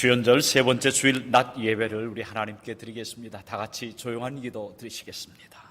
수연절 세 번째 주일 낮 예배를 우리 하나님께 드리겠습니다. 다 같이 조용한 기도 드리시겠습니다.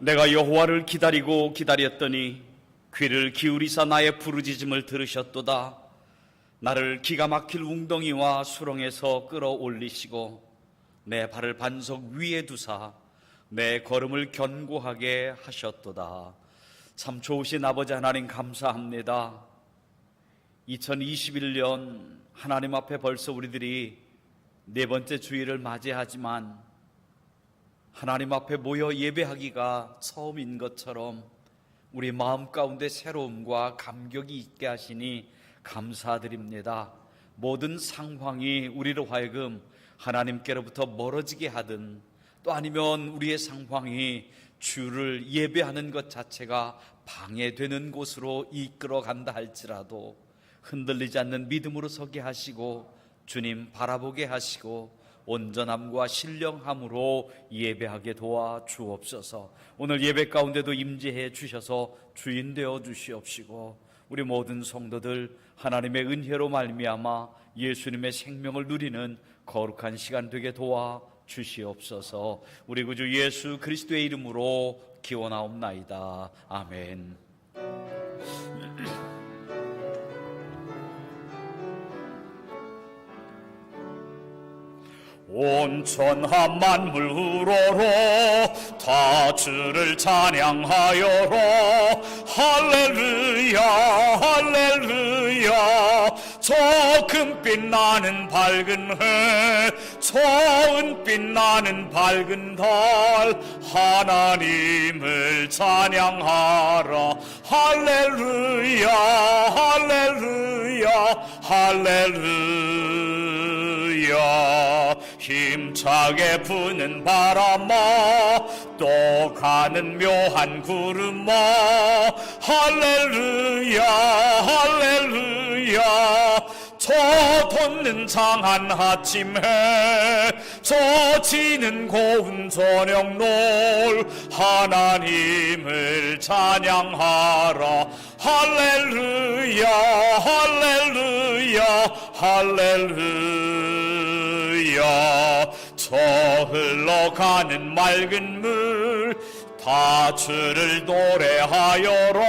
내가 여호와를 기다리고 기다렸더니 귀를 기울이사 나의 부르짖음을 들으셨도다. 나를 기가 막힐 웅덩이와 수렁에서 끌어올리시고 내 발을 반석 위에 두사 내 걸음을 견고하게 하셨도다. 참 좋으신 아버지 하나님 감사합니다. 2021년 하나님 앞에 벌써 우리들이 네 번째 주일을 맞이하지만 하나님 앞에 모여 예배하기가 처음인 것처럼 우리 마음 가운데 새로움과 감격이 있게 하시니 감사드립니다. 모든 상황이 우리로 하여금 하나님께로부터 멀어지게 하든 또 아니면 우리의 상황이 주를 예배하는 것 자체가 방해되는 곳으로 이끌어간다 할지라도 흔들리지 않는 믿음으로 서게 하시고 주님 바라보게 하시고 온전함과 신령함으로 예배하게 도와 주옵소서. 오늘 예배 가운데도 임재해 주셔서 주인 되어 주시옵시고 우리 모든 성도들 하나님의 은혜로 말미암아 예수님의 생명을 누리는 거룩한 시간 되게 도와 주시옵소서. 우리 구주 예수 그리스도의 이름으로 기원하옵나이다. 아멘. 온천한 만물 우러러 다 주를 찬양하여라. 할렐루야 할렐루야. 저 금빛 나는 밝은 해 저 은빛 나는 밝은 달 하나님을 찬양하라. 할렐루야 할렐루야 할렐루야. 힘차게 부는 바람아 또 가는 묘한 구름아 할렐루야 할렐루야. 저 돋는 장한 아침해 저 지는 고운 저녁놀 하나님을 찬양하라. 할렐루야 할렐루야 할렐루야. 저 흘러가는 맑은 물 다 주를 노래하여라.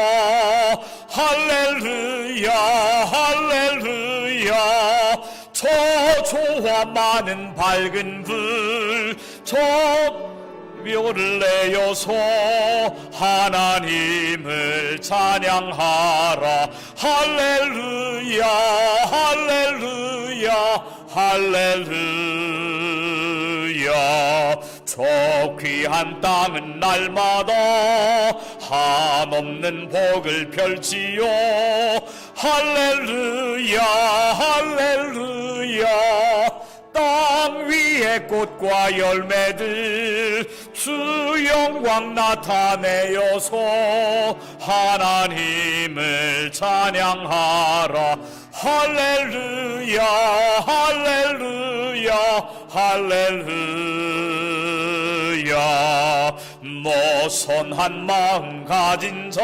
할렐루야 할렐루야. 저 조화 많은 밝은 불 저 묘를 내어서 하나님을 찬양하라. 할렐루야 할렐루야 할렐루야. 저 귀한 땅은 날마다 한없는 복을 펼치요. 할렐루야 할렐루야. 땅 위에 꽃과 열매들 주 영광 나타내어서 하나님을 찬양하라. 할렐루야 할렐루야 할렐루야. 모선한 마음 가진 자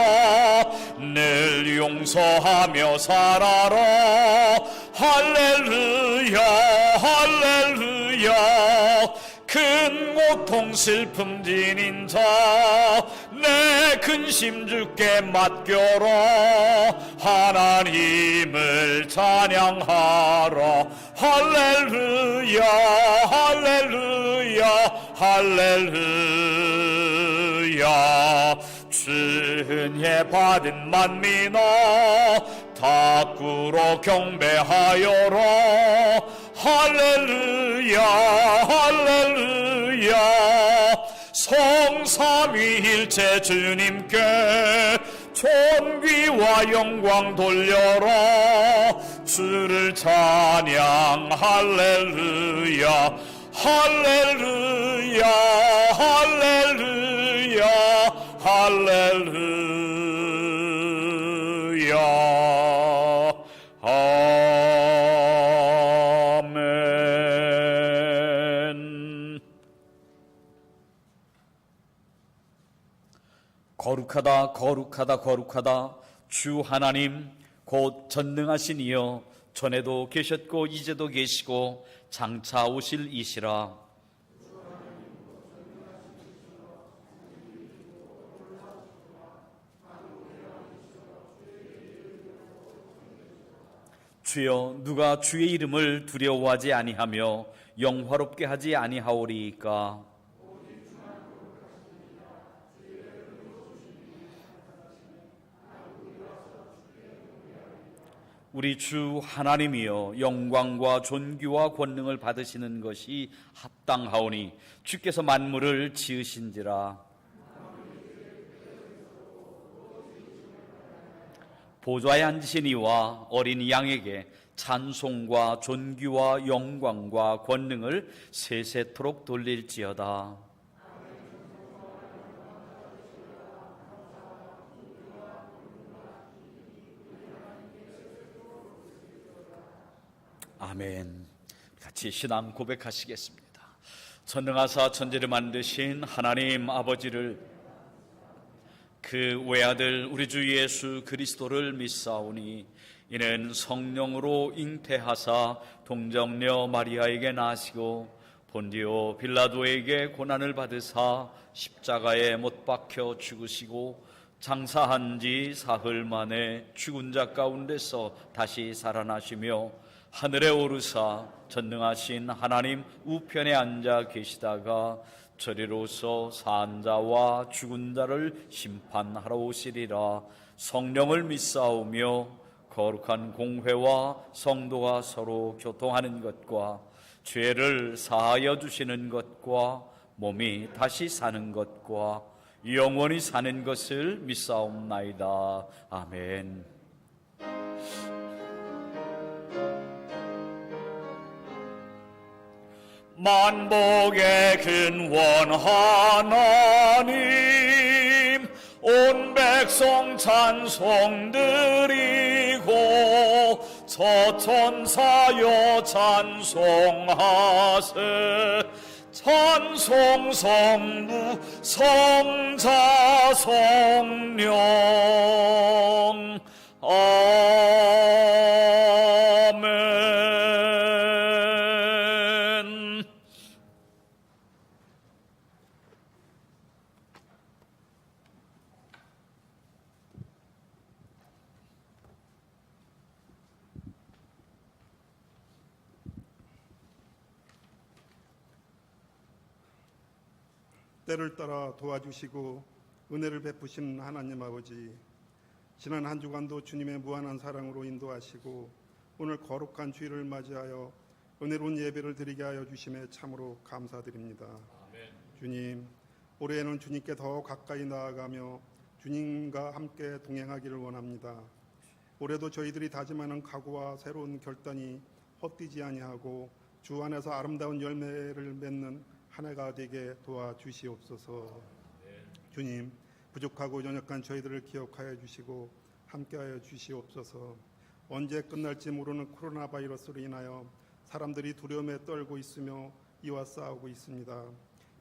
늘 용서하며 살아라. 할렐루야 할렐루야. 큰 고통 슬픔 지닌 자 내 근심 주께 맡겨라. 하나님을 찬양하라. 할렐루야 할렐루야 할렐루야. 주 은혜 받은 만민아 다 꿇어 경배하여라. 할렐루야 할렐루야. 성삼위일체 주님께 존귀와 영광 돌려라. 주 주를 찬양 할렐루야 할렐루야 할렐루야 할렐루야 아멘. 거룩하다 거룩하다 거룩하다 주 하나님 곧 전능하신 이여 전에도 계셨고 이제도 계시고 장차 오실 이시라. 주여 누가 주의 이름을 두려워하지 아니하며 영화롭게 하지 아니하오리이까. 우리 주 하나님이여 영광과 존귀와 권능을 받으시는 것이 합당하오니 주께서 만물을 지으신지라. 보좌에 앉으신 이와 어린 양에게 찬송과 존귀와 영광과 권능을 세세토록 돌릴지어다. 아멘. 같이 신앙 고백하시겠습니다. 전능하사 천지를 만드신 하나님 아버지를, 그 외아들 우리 주 예수 그리스도를 믿사오니 이는 성령으로 잉태하사 동정녀 마리아에게 나시고 본디오 빌라도에게 고난을 받으사 십자가에 못 박혀 죽으시고 장사한 지 사흘 만에 죽은 자 가운데서 다시 살아나시며 하늘에 오르사 전능하신 하나님 우편에 앉아 계시다가 저리로서 산 자와 죽은 자를 심판하러 오시리라. 성령을 믿사오며 거룩한 공회와 성도가 서로 교통하는 것과 죄를 사하여 주시는 것과 몸이 다시 사는 것과 영원히 사는 것을 믿사옵나이다. 아멘. 만복의 근원 하나님 온 백성 찬송 드리고 저천사여 찬송하세. 찬송 성부 성자 성령 아멘. 때를 따라 도와주시고 은혜를 베푸신 하나님 아버지, 지난 한 주간도 주님의 무한한 사랑으로 인도하시고 오늘 거룩한 주일을 맞이하여 은혜로운 예배를 드리게 하여 주심에 참으로 감사드립니다. 아멘. 주님, 올해에는 주님께 더 가까이 나아가며 주님과 함께 동행하기를 원합니다. 올해도 저희들이 다짐하는 각오와 새로운 결단이 헛되지 아니하고 주 안에서 아름다운 열매를 맺는 한 해가 되게 도와주시옵소서. 주님, 부족하고 연약한 저희들을 기억하여 주시고 함께하여 주시옵소서. 언제 끝날지 모르는 코로나 바이러스로 인하여 사람들이 두려움에 떨고 있으며 이와 싸우고 있습니다.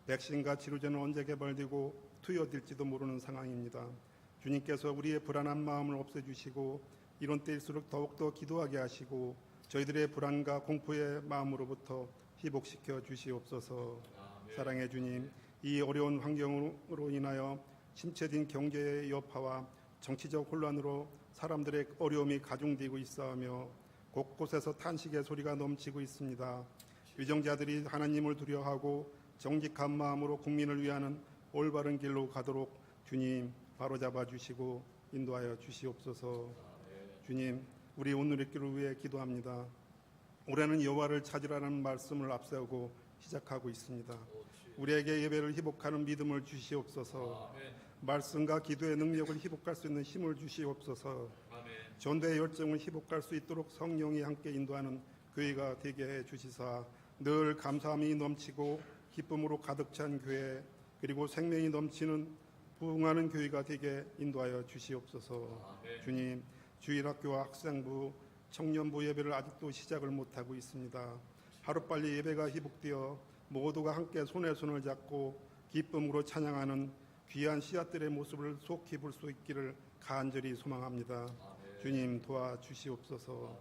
백신과 치료제는 언제 개발되고 투여될지도 모르는 상황입니다. 주님께서 우리의 불안한 마음을 없애주시고 이런 때일수록 더욱더 기도하게 하시고 저희들의 불안과 공포의 마음으로부터 회복시켜 주시옵소서. 사랑의 주님, 이 어려운 환경으로 인하여 침체된 경제의 여파와 정치적 혼란으로 사람들의 어려움이 가중되고 있어하며 곳곳에서 탄식의 소리가 넘치고 있습니다. 위정자들이 하나님을 두려워하고 정직한 마음으로 국민을 위하는 올바른 길로 가도록 주님 바로잡아 주시고 인도하여 주시옵소서. 주님, 우리 오늘의 길을 위해 기도합니다. 올해는 여호와를 찾으라는 말씀을 앞세우고 시작하고 있습니다. 우리에게 예배를 회복하는 믿음을 주시옵소서. 말씀과 기도의 능력을 회복할 수 있는 힘을 주시옵소서. 전도의 열정을 희복할 수 있도록 성령이 함께 인도하는 교회가 되게 해 주시사 늘 감사함이 넘치고 기쁨으로 가득 찬 교회, 그리고 생명이 넘치는 부흥하는 교회가 되게 인도하여 주시옵소서. 주님, 주일학교와 학생부, 청년부 예배를 아직도 시작을 못하고 있습니다. 하루빨리 예배가 희복되어 모두가 함께 손에 손을 잡고 기쁨으로 찬양하는 귀한 씨앗들의 모습을 속히 볼 수 있기를 간절히 소망합니다. 주님, 도와주시옵소서.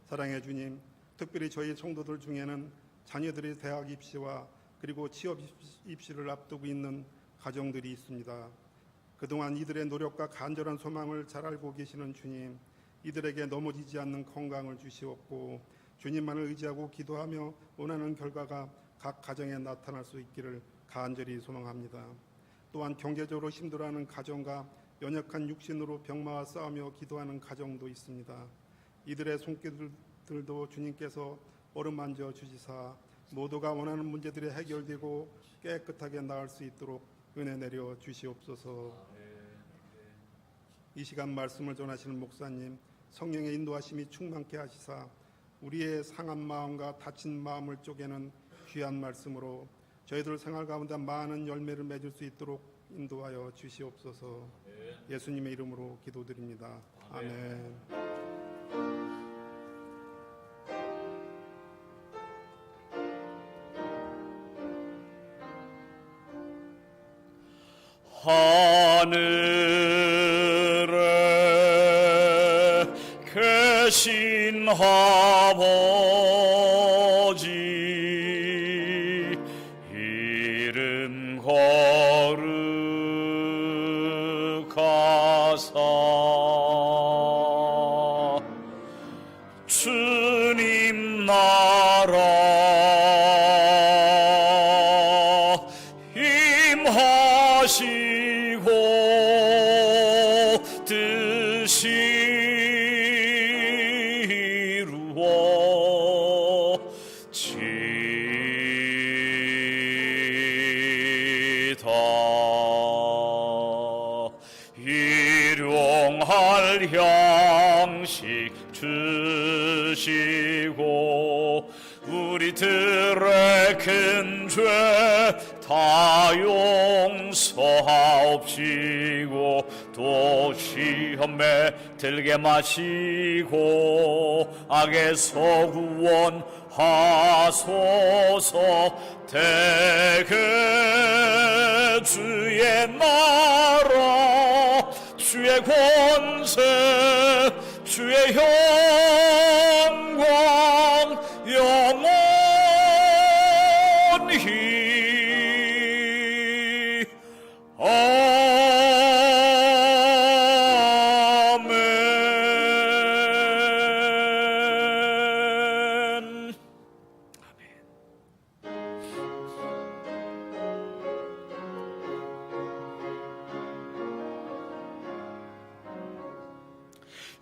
사랑의 주님, 특별히 저희 성도들 중에는 자녀들의 대학 입시와 그리고 취업 입시를 앞두고 있는 가정들이 있습니다. 그동안 이들의 노력과 간절한 소망을 잘 알고 계시는 주님, 이들에게 넘어지지 않는 건강을 주시옵고 주님만을 의지하고 기도하며 원하는 결과가 각 가정에 나타날 수 있기를 간절히 소망합니다. 또한 경제적으로 힘들어하는 가정과 연약한 육신으로 병마와 싸우며 기도하는 가정도 있습니다. 이들의 손길들도 주님께서 어루만져 주시사 모두가 원하는 문제들이 해결되고 깨끗하게 나을 수 있도록 은혜 내려 주시옵소서. 이 시간 말씀을 전하시는 목사님, 성령의 인도하심이 충만케 하시사 우리의 상한 마음과 다친 마음을 쪼개는 귀한 말씀으로 저희들 생활 가운데 많은 열매를 맺을 수 있도록 인도하여 주시옵소서. 예수님의 이름으로 기도드립니다. 아멘. 하늘에 계신 아버지, 이름 거룩하사 주님 나라 임하시고 뜻이 이루어지다. 일용할 양식 주시고 우리들의 큰 죄 다 용서하옵시고 또 시험에 들게 마시고 악에서 구원하소서. 대개 주의 나라 주의 권세 주의 영광 영원히 아멘.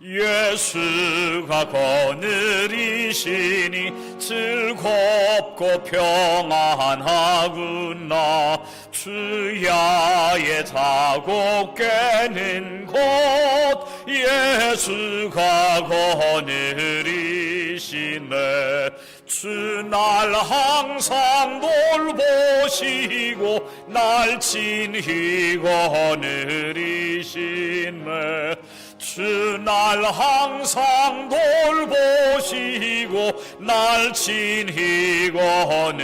예수가 거느리시니 즐겁고 평안하구나. 주야의 자고 깨는 곳 예수가 거느리시네. 주 날 항상 돌보시고 날 친히 거느리시네. 주 날 항상 돌보시고 날 친히 거느리시네.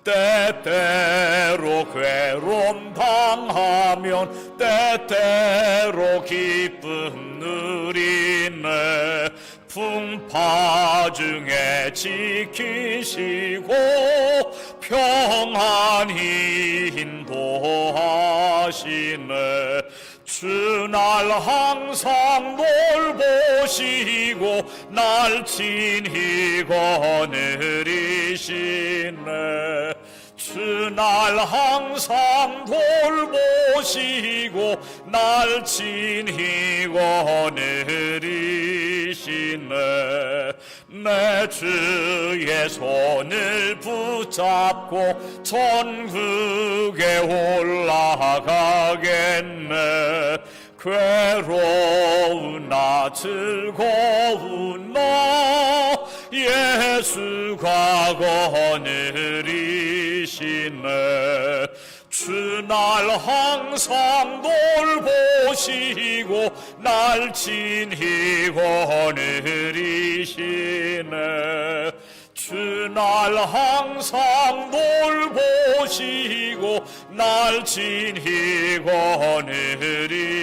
때때로 괴로움 당하면 때때로 기쁨 누리네. 풍파 중에 지키시고 평안히 인도하시네. 주 날 항상 돌보시고 날 친히 거느리시네. 주 날 항상 돌보시고 날 친히 거느리시네. 내 주의 손을 붙잡고 천국에 올라가겠네. 괴로우나 즐거우나 예수가 거느리시네. 주날 항상 돌보시고 날 친히 거느리시네. 주날 항상 돌보시고 날 친히 거느리시네.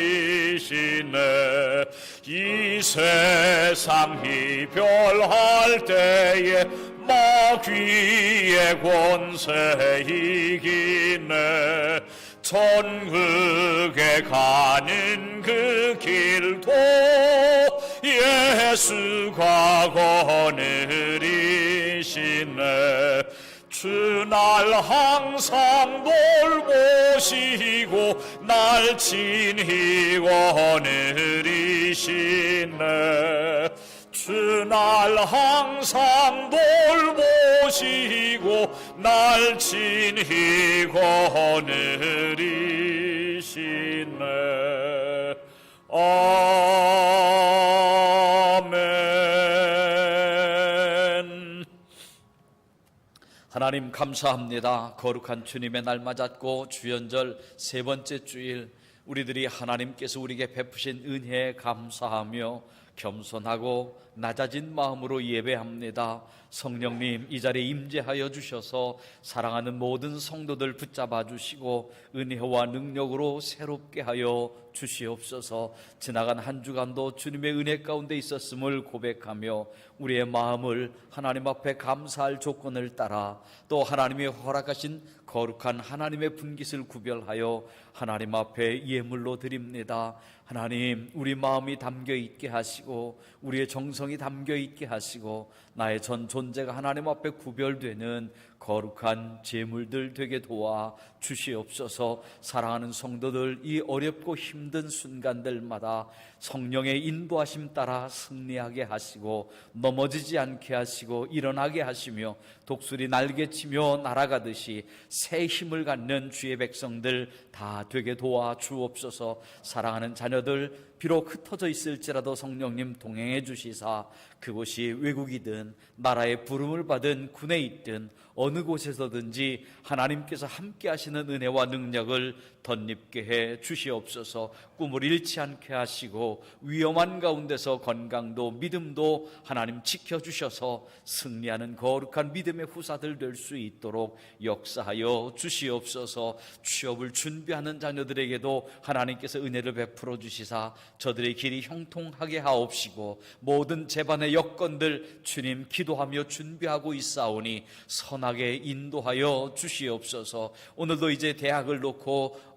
이 세상 이별할 때에 마귀의 권세 이기네. 천국에 가는 그 길도 예수가 거느리시네. 주날 항상 돌보시고 날 친히 거느리시네. 주날 항상 돌보시고 날 친히 거느리시네. 아멘. 하나님 감사합니다. 거룩한 주님의 날 맞았고 주연절 세 번째 주일, 우리들이 하나님께서 우리에게 베푸신 은혜에 감사하며 겸손하고 낮아진 마음으로 예배합니다. 성령님, 이 자리에 임재하여 주셔서 사랑하는 모든 성도들 붙잡아 주시고 은혜와 능력으로 새롭게 하여 주시옵소서. 지나간 한 주간도 주님의 은혜 가운데 있었음을 고백하며 우리의 마음을 하나님 앞에 감사할 조건을 따라 또 하나님이 허락하신 거룩한 하나님의 분깃을 구별하여 하나님 앞에 예물로 드립니다. 하나님, 우리 마음이 담겨 있게 하시고 우리의 정성이 담겨 있게 하시고 나의 전 존재가 하나님 앞에 구별되는 거룩한 제물들 되게 도와 주시옵소서. 사랑하는 성도들, 이 어렵고 힘든 순간들마다 성령의 인도하심 따라 승리하게 하시고 넘어지지 않게 하시고 일어나게 하시며 독수리 날개치며 날아가듯이 새 힘을 갖는 주의 백성들 다 되게 도와 주옵소서. 사랑하는 자녀들, 비록 흩어져 있을지라도 성령님 동행해 주시사 그곳이 외국이든 나라의 부름을 받은 군에 있든 어느 곳에서든지 하나님께서 함께 하시는 은혜와 능력을 덧입게 해 주시옵소서. 꿈을 잃지 않게 하시고 위험한 가운데서 건강도 믿음도 하나님 지켜주셔서 승리하는 거룩한 믿음의 후사들 될 수 있도록 역사하여 주시옵소서. 취업을 준비하는 자녀들에게도 하나님께서 은혜를 베풀어 주시사 저들의 길이 형통하게 하옵시고 모든 재반의 여건들 주님 기도하며 준비하고 있사오니 선하게 인도하여 주시옵소서. 오늘도 이제 대학을 놓고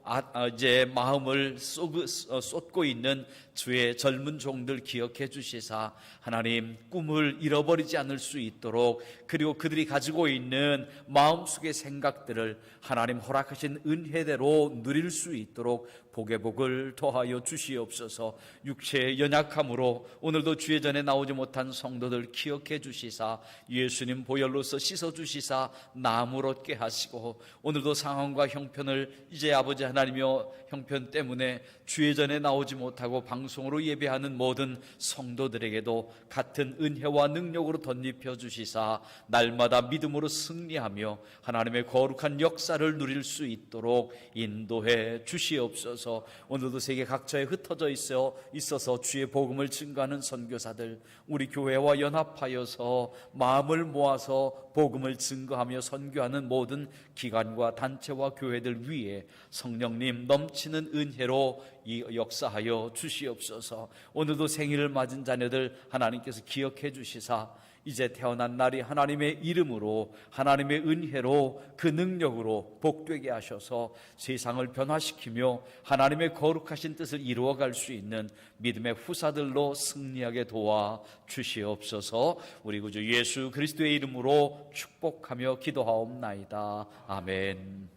이제 마음을 쏟고 있는 주의 젊은 종들 기억해 주시사 하나님 꿈을 잃어버리지 않을 수 있도록, 그리고 그들이 가지고 있는 마음속의 생각들을 하나님 허락하신 은혜대로 누릴 수 있도록 복의 복을 더하여 주시옵소서. 육체의 연약함으로 오늘도 주의 전에 나오지 못한 성도들 기억해 주시사 예수님 보혈로서 씻어 주시사 나음을 얻게 하시고, 오늘도 상황과 형편을 이제 아버지 하나님이여 형편 때문에 주의 전에 나오지 못하고 방송으로 예배하는 모든 성도들에게도 같은 은혜와 능력으로 덧입혀 주시사 날마다 믿음으로 승리하며 하나님의 거룩한 역사를 누릴 수 있도록 인도해 주시옵소서. 오늘도 세계 각처에 흩어져 있어서 주의 복음을 증거하는 선교사들, 우리 교회와 연합하여서 마음을 모아서 복음을 증거하며 선교하는 모든 기관과 단체와 교회들 위에 성령님 넘치는 은혜로 역사하여 주시옵소서. 오늘도 생일을 맞은 자녀들 하나님께서 기억해 주시사 이제 태어난 날이 하나님의 이름으로 하나님의 은혜로 그 능력으로 복되게 하셔서 세상을 변화시키며 하나님의 거룩하신 뜻을 이루어갈 수 있는 믿음의 후사들로 승리하게 도와 주시옵소서. 우리 구주 예수 그리스도의 이름으로 축복하며 기도하옵나이다. 아멘.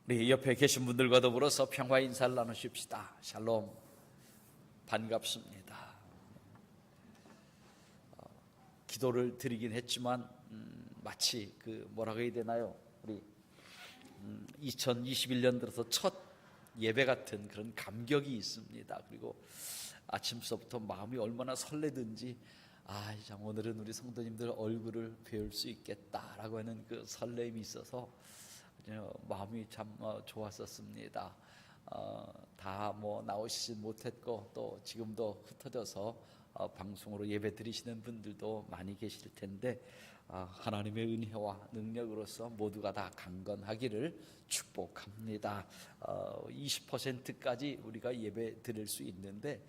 우리 옆에 계신 분들과 더불어서 평화 인사를 나누십시다. 샬롬. 반갑습니다. 기도를 드리긴 했지만 마치 뭐라고 해야 되나요? 우리 2021년 들어서 첫 예배 같은 그런 감격이 있습니다. 그리고 아침서부터 마음이 얼마나 설레든지 참 오늘은 우리 성도님들 얼굴을 배울 수 있겠다라고 하는 그 설렘이 있어서 마음이 참 좋았었습니다. 다 나오시지 못했고 또 지금도 흩어져서 방송으로 예배 드리시는 분들도 많이 계실 텐데 하나님의 은혜와 능력으로서 모두가 다 강건하기를 축복합니다. 20%까지 우리가 예배 드릴 수 있는데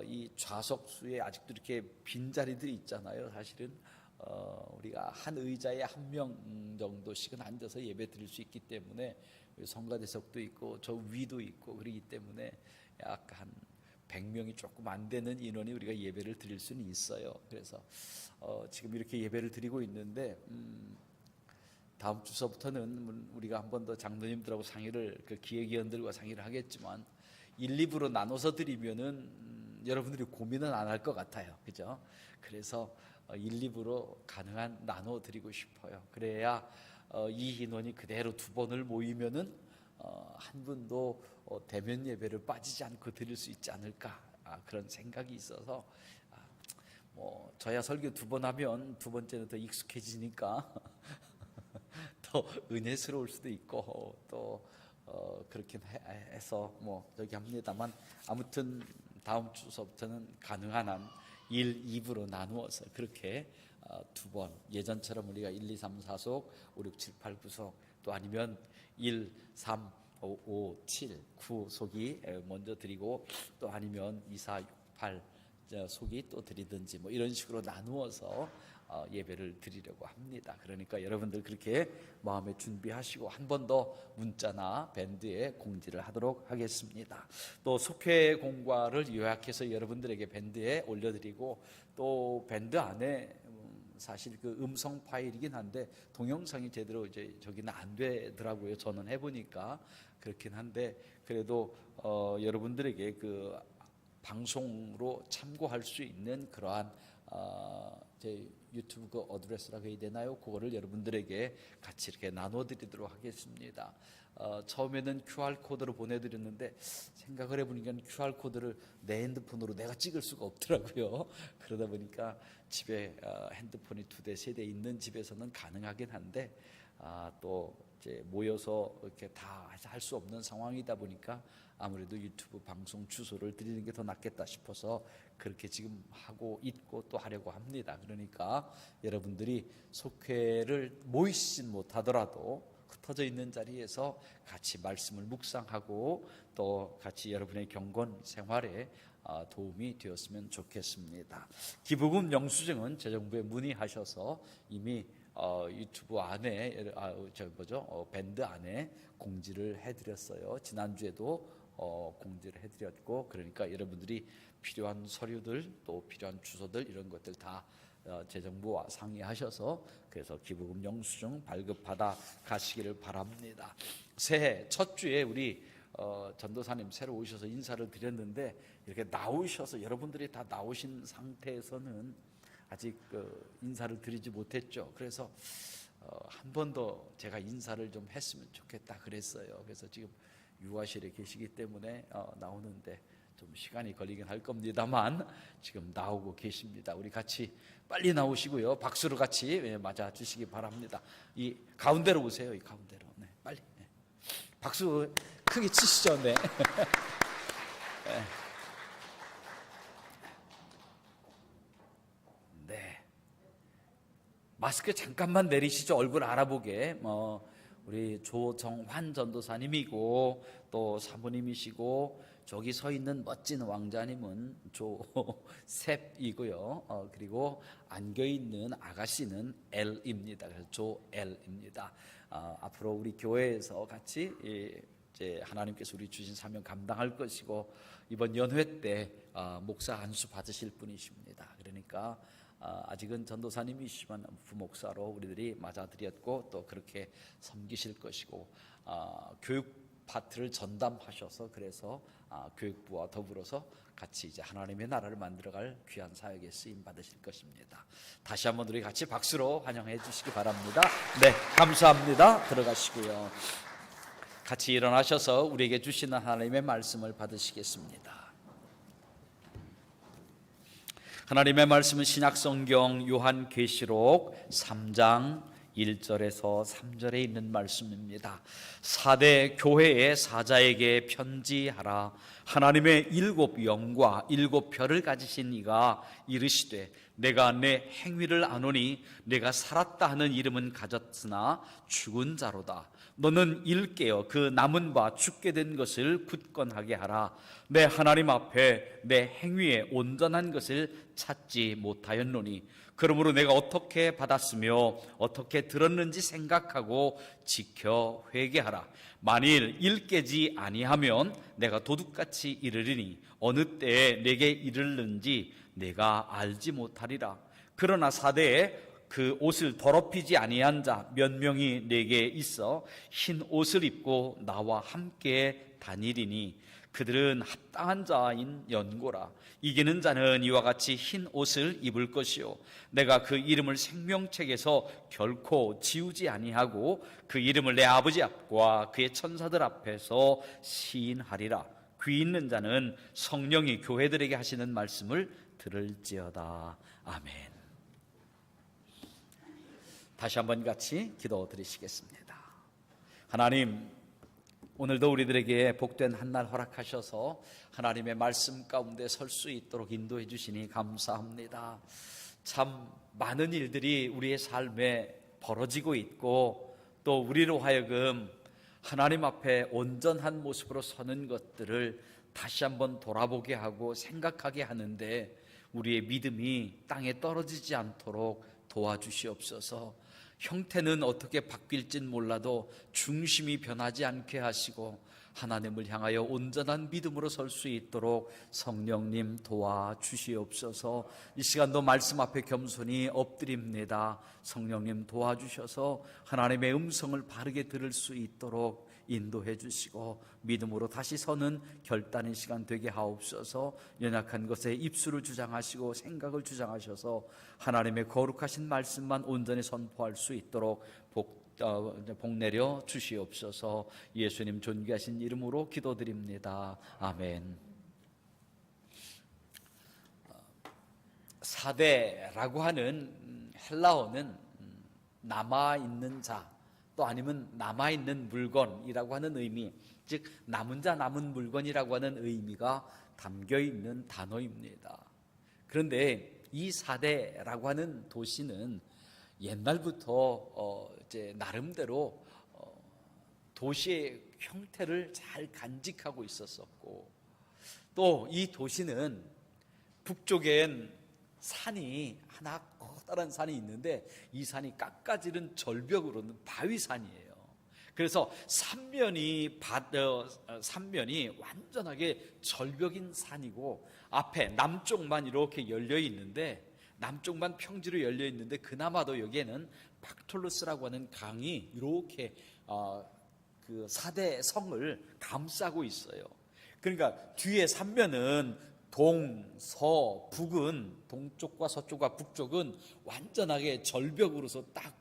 이 좌석수에 아직도 이렇게 빈자리들이 있잖아요. 사실은 우리가 한 의자에 한 명 정도씩은 앉아서 예배 드릴 수 있기 때문에 성가대석도 있고 저 위도 있고 그러기 때문에 약 한 100명이 조금 안 되는 인원이 우리가 예배를 드릴 수는 있어요. 그래서 지금 이렇게 예배를 드리고 있는데 다음 주서부터는 우리가 한 번 더 장로님들하고 상의를 그 기획위원들과 상의를 하겠지만 1, 2부로 나눠서 드리면은 여러분들이 고민은 안 할 것 같아요. 그죠? 그래서 1, 2부로 가능한 나눠 드리고 싶어요. 그래야 이 인원이 그대로 두 번을 모이면은 한 분도 대면 예배를 빠지지 않고 드릴 수 있지 않을까 그런 생각이 있어서 저야 설교 두 번 하면 두 번째는 더 익숙해지니까 더 은혜스러울 수도 있고 또 그렇게 해서 저기 합니다만 아무튼 다음 주서부터는 가능한 한 1, 2부로 나누어서 그렇게 두 번 예전처럼 우리가 1, 2, 3, 4속 5, 6, 7, 8, 9속 또 아니면 1, 3, 5, 7, 9속이 먼저 드리고 또 아니면 2, 4, 6, 8 속이 또 드리든지 이런 식으로 나누어서 예배를 드리려고 합니다. 그러니까 여러분들 그렇게 마음에 준비하시고 한 번 더 문자나 밴드에 공지를 하도록 하겠습니다. 또 속회 공과를 요약해서 여러분들에게 밴드에 올려드리고 또 밴드 안에 사실 그 음성 파일이긴 한데 동영상이 제대로 저기는 안 되더라고요. 저는 해보니까 그렇긴 한데 그래도 여러분들에게 그 방송으로 참고할 수 있는 그러한 제 유튜브 그 어드레스라고 해야 되나요? 그거를 여러분들에게 같이 이렇게 나눠드리도록 하겠습니다. 처음에는 QR코드로 보내드렸는데 생각을 해보니까 QR코드를 내 핸드폰으로 내가 찍을 수가 없더라고요. 그러다 보니까 집에 핸드폰이 2대, 3대 있는 집에서는 가능하긴 한데 또 이제 모여서 이렇게 다 할 수 없는 상황이다 보니까 아무래도 유튜브 방송 주소를 드리는 게 더 낫겠다 싶어서 그렇게 지금 하고 있고 또 하려고 합니다. 그러니까 여러분들이 속회를 모이시진 못하더라도 흩어져 있는 자리에서 같이 말씀을 묵상하고 또 같이 여러분의 경건 생활에 도움이 되었으면 좋겠습니다. 기부금 영수증은 재정부에 문의하셔서 이미 유튜브 안에 밴드 안에 공지를 해드렸어요. 지난주에도 공지를 해드렸고 그러니까 여러분들이 필요한 서류들 또 필요한 주소들 이런 것들 다 재정부와 상의하셔서 그래서 기부금 영수증 발급받아 가시기를 바랍니다. 새해 첫 주에 우리 전도사님 새로 오셔서 인사를 드렸는데 이렇게 나오셔서 여러분들이 다 나오신 상태에서는 아직 인사를 드리지 못했죠. 그래서 한 번 더 제가 인사를 좀 했으면 좋겠다 그랬어요. 그래서 지금 유아실에 계시기 때문에 나오는데 좀 시간이 걸리긴 할 겁니다만 지금 나오고 계십니다. 우리 같이 빨리 나오시고요. 박수로 같이 맞아 주시기 바랍니다. 이 가운데로 오세요. 이 가운데로. 네, 빨리. 네. 박수 크게 치시죠. 네. 네. 네. 마스크 잠깐만 내리시죠. 얼굴 알아보게. 우리 조정환 전도사님이고 또 사모님이시고 저기 서 있는 멋진 왕자님은 조셉이고요. 그리고 안겨 있는 아가씨는 엘입니다. 그래서 조엘입니다. 앞으로 우리 교회에서 같이 이제 하나님께서 우리 주신 사명 감당할 것이고 이번 연회 때 목사 안수 받으실 분이십니다. 그러니까 아직은 전도사님이시지만 부목사로 우리들이 맞아들였고 또 그렇게 섬기실 것이고 교육 파트를 전담하셔서 그래서 교육부와 더불어서 같이 이제 하나님의 나라를 만들어갈 귀한 사역에 쓰임 받으실 것입니다. 다시 한번 우리 같이 박수로 환영해 주시기 바랍니다. 네, 감사합니다. 들어가시고요. 같이 일어나셔서 우리에게 주시는 하나님의 말씀을 받으시겠습니다. 하나님의 말씀은 신약성경 요한계시록 3장 1절에서 3절에 있는 말씀입니다. 4대 교회의 사자에게 편지하라. 하나님의 7 영과 7 별을 가지신 이가 이르시되 내가 내 행위를 아노니 내가 살았다 하는 이름은 가졌으나 죽은 자로다. 너는 일깨어 그 남은 바 죽게 된 것을 굳건하게 하라. 내 하나님 앞에 내 행위에 온전한 것을 찾지 못하였노니 그러므로 내가 어떻게 받았으며 어떻게 들었는지 생각하고 지켜 회개하라. 만일 일깨지 아니하면 내가 도둑같이 이르리니 어느 때에 내게 이르는지 내가 알지 못하리라. 그러나 사대에 그 옷을 더럽히지 아니한 자 몇 명이 내게 있어 흰 옷을 입고 나와 함께 다니리니 그들은 합당한 자인 연고라. 이기는 자는 이와 같이 흰 옷을 입을 것이요 내가 그 이름을 생명책에서 결코 지우지 아니하고 그 이름을 내 아버지 앞과 그의 천사들 앞에서 시인하리라. 귀 있는 자는 성령이 교회들에게 하시는 말씀을 들을지어다. 아멘. 다시 한번 같이 기도 드리시겠습니다. 하나님, 오늘도 우리들에게 복된 한날 허락하셔서 하나님의 말씀 가운데 설 수 있도록 인도해 주시니 감사합니다. 참 많은 일들이 우리의 삶에 벌어지고 있고 또 우리로 하여금 하나님 앞에 온전한 모습으로 서는 것들을 다시 한번 돌아보게 하고 생각하게 하는데 우리의 믿음이 땅에 떨어지지 않도록 도와주시옵소서. 형태는 어떻게 바뀔진 몰라도 중심이 변하지 않게 하시고 하나님을 향하여 온전한 믿음으로 설 수 있도록 성령님 도와주시옵소서. 이 시간도 말씀 앞에 겸손히 엎드립니다. 성령님 도와주셔서 하나님의 음성을 바르게 들을 수 있도록 인도해 주시고 믿음으로 다시 서는 결단의 시간 되게 하옵소서. 연약한 것에 입술을 주장하시고 생각을 주장하셔서 하나님의 거룩하신 말씀만 온전히 선포할 수 있도록 복 내려 주시옵소서. 예수님 존귀하신 이름으로 기도드립니다. 아멘. 사대라고 하는 헬라어는 남아있는 자 또 아니면 남아있는 물건이라고 하는 의미, 즉 남은 자 남은 물건이라고 하는 의미가 담겨있는 단어입니다. 그런데 이 사대라고 하는 도시는 옛날부터 이제 나름대로 도시의 형태를 잘 간직하고 있었었고 또 이 도시는 북쪽엔 산이 하나 커다란 산이 있는데 이 산이 깎아지른 절벽으로는 바위산이에요. 그래서 삼면이 완전하게 절벽인 산이고 앞에 남쪽만 이렇게 열려 있는데 남쪽만 평지로 열려 있는데 그나마도 여기에는 팍톨루스라고 하는 강이 이렇게 그 사대 성을 감싸고 있어요. 그러니까 뒤에 삼면은 동, 서, 북은 동쪽과 서쪽과 북쪽은 완전하게 절벽으로서 딱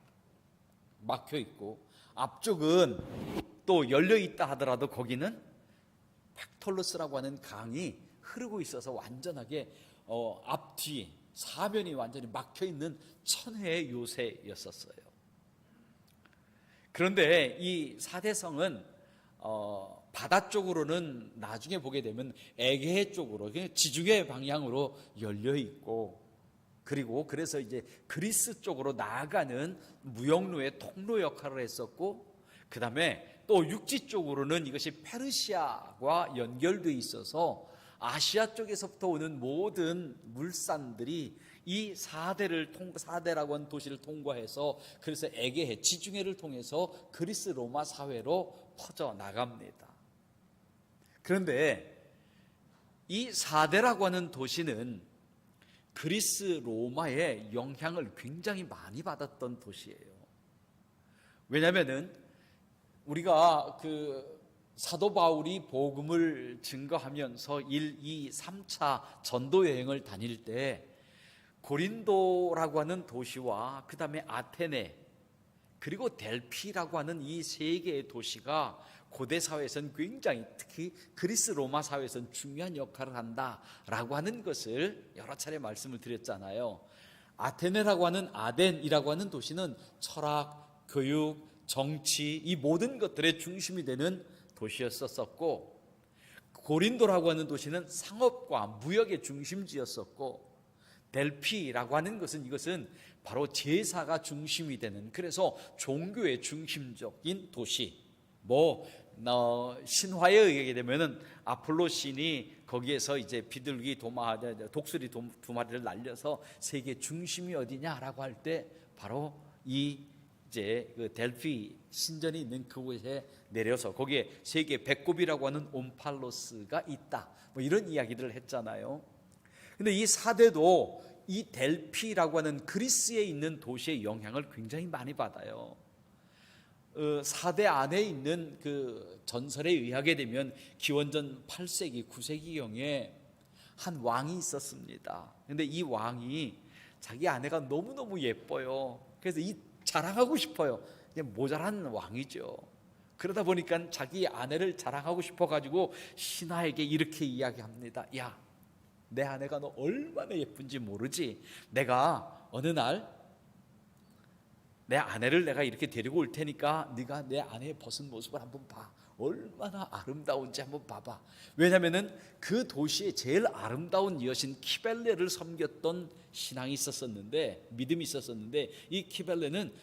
막혀 있고 앞쪽은 또 열려 있다 하더라도 거기는 팍톨루스라고 하는 강이 흐르고 있어서 완전하게 앞뒤 사면이 완전히 막혀 있는 천혜의 요새였었어요. 그런데 이 사대성은 바다 쪽으로는 나중에 보게 되면 에게해 쪽으로 지중해 방향으로 열려 있고 그리고 그래서 이제 그리스 쪽으로 나아가는 무역로의 통로 역할을 했었고 그 다음에 또 육지 쪽으로는 이것이 페르시아와 연결되어 있어서 아시아 쪽에서부터 오는 모든 물산들이 이 사대라고 하는 도시를 통과해서 그래서 에게해 지중해를 통해서 그리스 로마 사회로 퍼져 나갑니다. 그런데 이 사대라고 하는 도시는 그리스 로마의 영향을 굉장히 많이 받았던 도시예요. 왜냐하면은 우리가 그 사도 바울이 복음을 증거하면서 1, 2, 3차 전도 여행을 다닐 때 고린도라고 하는 도시와 그 다음에 아테네 그리고 델피라고 하는 이 세 개의 도시가 고대 사회에서는 굉장히, 특히 그리스 로마 사회에서는 중요한 역할을 한다라고 하는 것을 여러 차례 말씀을 드렸잖아요. 아테네라고 하는, 아덴이라고 하는 도시는 철학, 교육, 정치, 이 모든 것들의 중심이 되는 도시였었고, 고린도라고 하는 도시는 상업과 무역의 중심지였었고, 델피라고 하는 것은, 이것은 바로 제사가 중심이 되는, 그래서 종교의 중심적인 도시. 신화에 의하게 되면은 아폴로 신이 거기에서 이제 비둘기 독수리 두 마리를 날려서 세계 중심이 어디냐라고 할 때 바로 이제 그 델피 신전이 있는 그곳에 내려서 거기에 세계 배꼽이라고 하는 옴팔로스가 있다. 이런 이야기들을 했잖아요. 근데 이 사대도 이 델피라고 하는 그리스에 있는 도시의 영향을 굉장히 많이 받아요. 사대 안에 있는 그 전설에 의하게 되면 기원전 8세기, 9세기경에 한 왕이 있었습니다. 근데 이 왕이 자기 아내가 너무너무 예뻐요. 그래서 자랑하고 싶어요. 그냥 모자란 왕이죠. 그러다 보니까 자기 아내를 자랑하고 싶어가지고 신하에게 이렇게 이야기합니다. 야, 내 아내가 너 얼마나 예쁜지 모르지? 내가 어느 날 내 아내를 내가 이렇게 데리고 올 테니까 네가 내 아내의 벗은 모습을 한번 봐. 얼마나 아름다운지 한번 봐봐. 왜냐하면은 그 도시에 제일 아름다운 여신 키벨레를 섬겼던 신앙이 있었었는데, 믿음이 있었었는데, 이 키벨레는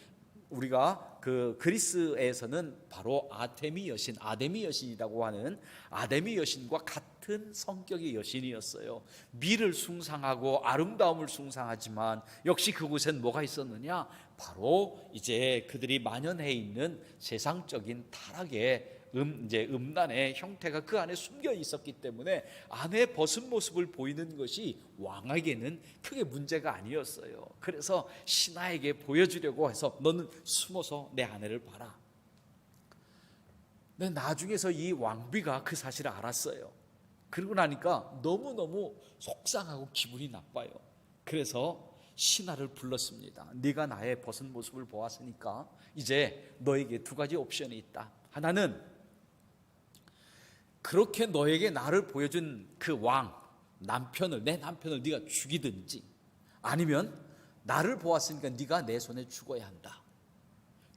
우리가 그 그리스에서는 바로 아데미 여신이라고 하는 아데미 여신과 같은 성격의 여신이었어요. 미를 숭상하고 아름다움을 숭상하지만 역시 그곳엔 뭐가 있었느냐? 바로 이제 그들이 만연해 있는 세상적인 타락의 음란의 형태가 그 안에 숨겨 있었기 때문에 아내의 벗은 모습을 보이는 것이 왕에게는 크게 문제가 아니었어요. 그래서 신하에게 보여주려고 해서 너는 숨어서 내 아내를 봐라. 근데 나중에서 이 왕비가 그 사실을 알았어요. 그러고 나니까 너무너무 속상하고 기분이 나빠요. 그래서 신하를 불렀습니다. 네가 나의 벗은 모습을 보았으니까 이제 너에게 두 가지 옵션이 있다. 하나는 그렇게 너에게 나를 보여준 그 내 남편을 네가 죽이든지, 아니면 나를 보았으니까 네가 내 손에 죽어야 한다.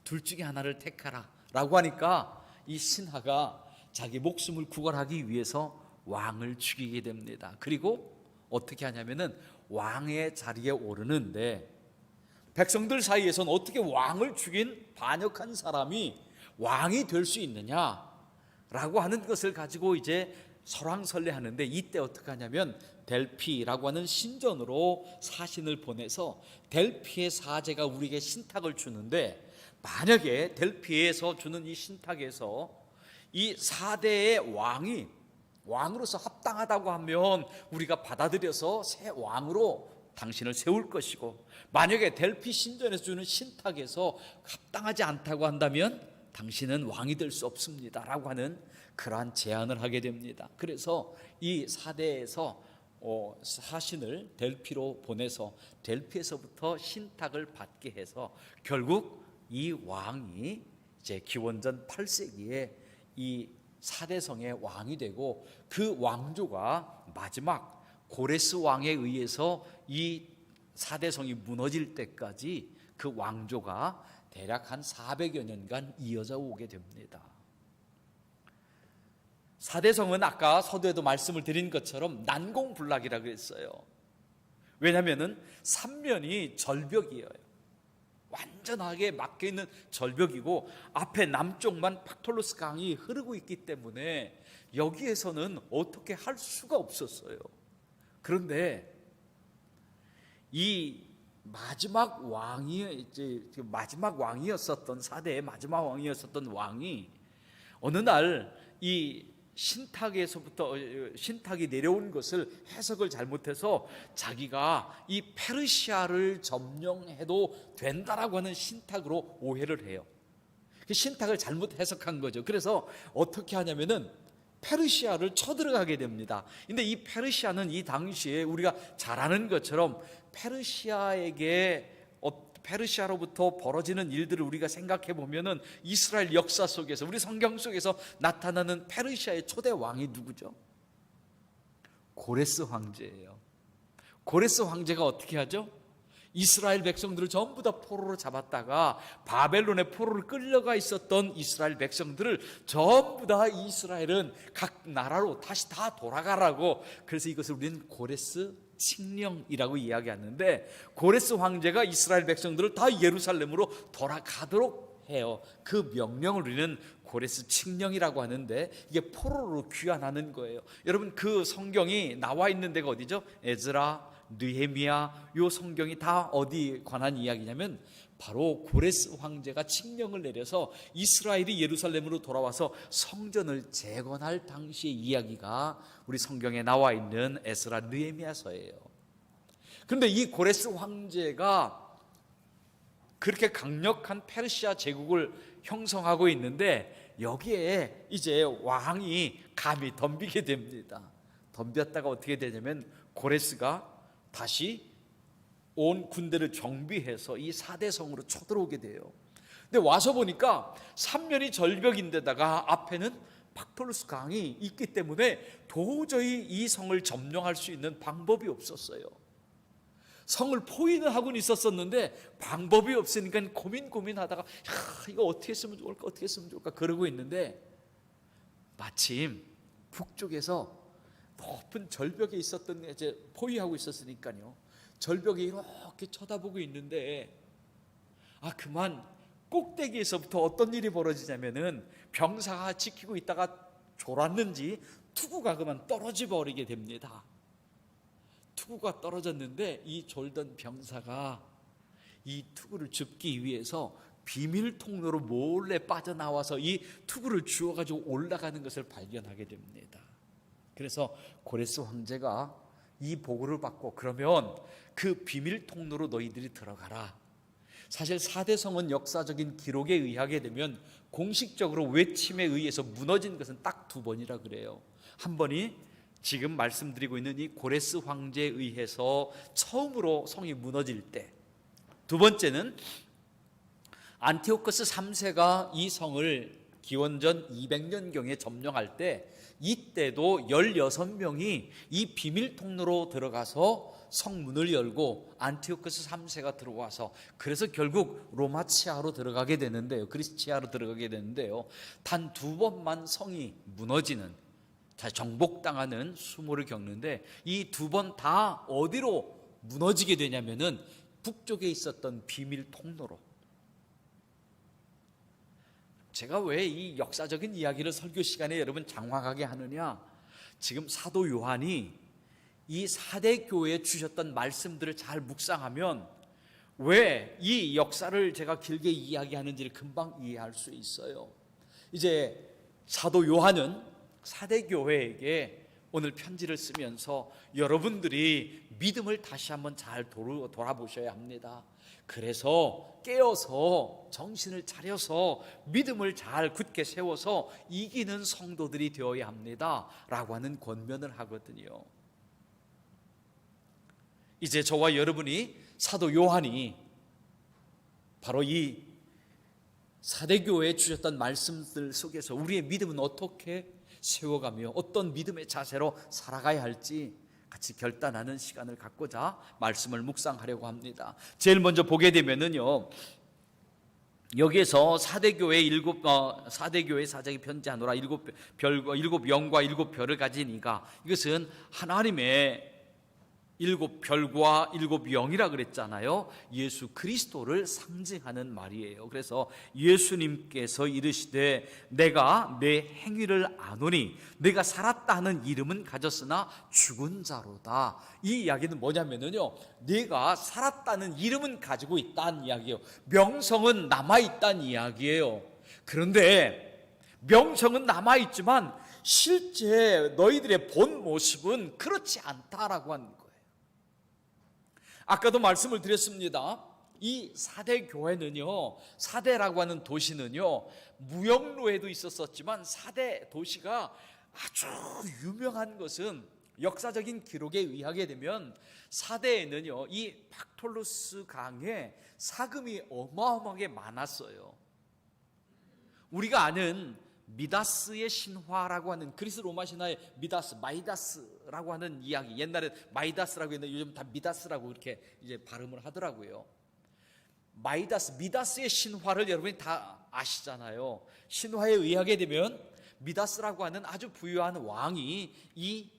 둘 중에 하나를 택하라 라고 하니까 이 신하가 자기 목숨을 구걸하기 위해서 왕을 죽이게 됩니다. 그리고 어떻게 하냐면은 왕의 자리에 오르는데, 백성들 사이에서는 어떻게 왕을 죽인 반역한 사람이 왕이 될 수 있느냐 라고 하는 것을 가지고 이제 설왕설래하는데, 이때 어떻게 하냐면 델피라고 하는 신전으로 사신을 보내서 델피의 사제가 우리에게 신탁을 주는데, 만약에 델피에서 주는 이 신탁에서 이 4대의 왕으로서 합당하다고 하면 우리가 받아들여서 새 왕으로 당신을 세울 것이고, 만약에 델피 신전에서 주는 신탁에서 합당하지 않다고 한다면 당신은 왕이 될 수 없습니다 라고 하는 그러한 제안을 하게 됩니다. 그래서 이 4대에서 사신을 델피로 보내서 델피에서부터 신탁을 받게 해서 결국 이 왕이 이제 기원전 8세기에 이 4대성의 왕이 되고, 그 왕조가 마지막 고레스 왕에 의해서 이 4대성이 무너질 때까지 그 왕조가 대략 한 400여 년간 이어져 오게 됩니다. 4대성은 아까 서두에도 말씀을 드린 것처럼 난공불락이라고 했어요. 왜냐하면 3면이 절벽이에요. 완전하게 막혀있는 절벽이고, 앞에 남쪽만 팍톨로스 강이 흐르고 있기 때문에 여기에서는 어떻게 할 수가 없었어요. 그런데 이 마지막 왕이었었던 4대의 마지막 왕이었었던 왕이 어느 날 이 신탁이 내려온 것을 해석을 잘못해서 자기가 이 페르시아를 점령해도 된다라고 하는 신탁으로 오해를 해요. 그 신탁을 잘못 해석한 거죠. 그래서 어떻게 하냐면은 페르시아를 쳐들어가게 됩니다. 근데 이 페르시아는 이 당시에 우리가 잘 아는 것처럼 페르시아로부터 벌어지는 일들을 우리가 생각해 보면은 이스라엘 역사 속에서, 우리 성경 속에서 나타나는 페르시아의 초대 왕이 누구죠? 고레스 황제예요. 고레스 황제가 어떻게 하죠? 이스라엘 백성들을 전부 다 포로로 잡았다가 바벨론의 포로를 끌려가 있었던 이스라엘 백성들을 전부 다 이스라엘은 각 나라로 다시 다 돌아가라고, 그래서 이것을 우리는 고레스 칙령이라고 이야기하는데, 고레스 황제가 이스라엘 백성들을 다 예루살렘으로 돌아가도록 해요. 그 명령을 우리는 고레스 칙령이라고 하는데, 이게 포로로 귀환하는 거예요. 여러분, 그 성경이 나와 있는 데가 어디죠? 에즈라, 느헤미야, 요 성경이 다 어디 관한 이야기냐면 바로 고레스 황제가 칙령을 내려서 이스라엘이 예루살렘으로 돌아와서 성전을 재건할 당시의 이야기가 우리 성경에 나와 있는 에스라, 느헤미야서예요. 그런데 이 고레스 황제가 그렇게 강력한 페르시아 제국을 형성하고 있는데, 여기에 이제 왕이 감히 덤비게 됩니다. 덤볐다가 어떻게 되냐면 고레스가 다시 온 군대를 정비해서 이 4대 성으로 쳐들어오게 돼요. 근데 와서 보니까 삼면이 절벽인데다가 앞에는 박토르스 강이 있기 때문에 도저히 이 성을 점령할 수 있는 방법이 없었어요. 성을 포위는 하고는 있었었는데 방법이 없으니까 고민하다가 이거 어떻게 했으면 좋을까, 어떻게 했으면 좋을까 그러고 있는데, 마침 북쪽에서 높은 절벽에 있었던, 이제 포위하고 있었으니까요, 절벽에 이렇게 쳐다보고 있는데, 그만 꼭대기에서부터 어떤 일이 벌어지냐면은 병사가 지키고 있다가 졸았는지 투구가 그만 떨어져 버리게 됩니다. 투구가 떨어졌는데 이 졸던 병사가 이 투구를 줍기 위해서 비밀 통로로 몰래 빠져나와서 이 투구를 주워가지고 올라가는 것을 발견하게 됩니다. 그래서 고레스 황제가 이 보고를 받고, 그러면 그 비밀 통로로 너희들이 들어가라. 사실 4대 성은 역사적인 기록에 의하게 되면 공식적으로 외침에 의해서 무너진 것은 딱 2번이라 그래요. 한 번이 지금 말씀드리고 있는 이 고레스 황제에 의해서 처음으로 성이 무너질 때, 두 번째는 안티오코스 3세가 이 성을 기원전 200년경에 점령할 때, 이때도 16명이 이 비밀 통로로 들어가서 성문을 열고 안티오코스 3세가 들어와서, 그래서 결국 로마치아로 들어가게 되는데요, 그리스치아로 들어가게 되는데요, 단 2번만 성이 무너지는, 정복당하는 수모를 겪는데, 이 2번 다 어디로 무너지게 되냐면은 북쪽에 있었던 비밀 통로로. 제가 왜 이 역사적인 이야기를 설교 시간에 여러분 장황하게 하느냐, 지금 사도 요한이 이 4대 교회에 주셨던 말씀들을 잘 묵상하면 왜 이 역사를 제가 길게 이야기하는지를 금방 이해할 수 있어요. 이제 사도 요한은 4대 교회에게 오늘 편지를 쓰면서 여러분들이 믿음을 다시 한번 잘 돌아보셔야 합니다. 그래서 깨어서 정신을 차려서 믿음을 잘 굳게 세워서 이기는 성도들이 되어야 합니다 라고 하는 권면을 하거든요. 이제 저와 여러분이 사도 요한이 바로 이 4대 교회에 주셨던 말씀들 속에서 우리의 믿음은 어떻게 세워가며 어떤 믿음의 자세로 살아가야 할지 같이 결단하는 시간을 갖고자 말씀을 묵상하려고 합니다. 제일 먼저 보게 되면은요, 여기에서 4대 교회 사적이 편지하노라, 7영과 7별을 가진 이가, 이것은 하나님의 7별과 7영이라 그랬잖아요. 예수 그리스도를 상징하는 말이에요. 그래서 예수님께서 이르시되 내가 내 행위를 아노니 내가 살았다 하는 이름은 가졌으나 죽은 자로다. 이 이야기는 뭐냐면요, 내가 살았다는 이름은 가지고 있다는 이야기예요. 명성은 남아있다는 이야기예요. 그런데 명성은 남아있지만 실제 너희들의 본 모습은 그렇지 않다라고 하는 거예요. 아까도 말씀을 드렸습니다. 이 4대 교회는요, 4대라고 하는 도시는요, 무역로에도 있었지만 4대 도시가 아주 유명한 것은 역사적인 기록에 의하게 되면 사대에는요, 이 팍톨로스 강에 사금이 어마어마하게 많았어요. 우리가 아는 미다스의 신화라고 하는 그리스 로마 신화의 미다스, 마이다스라고 하는 이야기, 옛날에 마이다스라고 했는데 요즘 다 미다스라고 이렇게 이제 발음을 하더라고요. 마이다스, 미다스의 신화를 여러분이 다 아시잖아요. 신화에 의하게 되면 미다스라고 하는 아주 부유한 왕이 이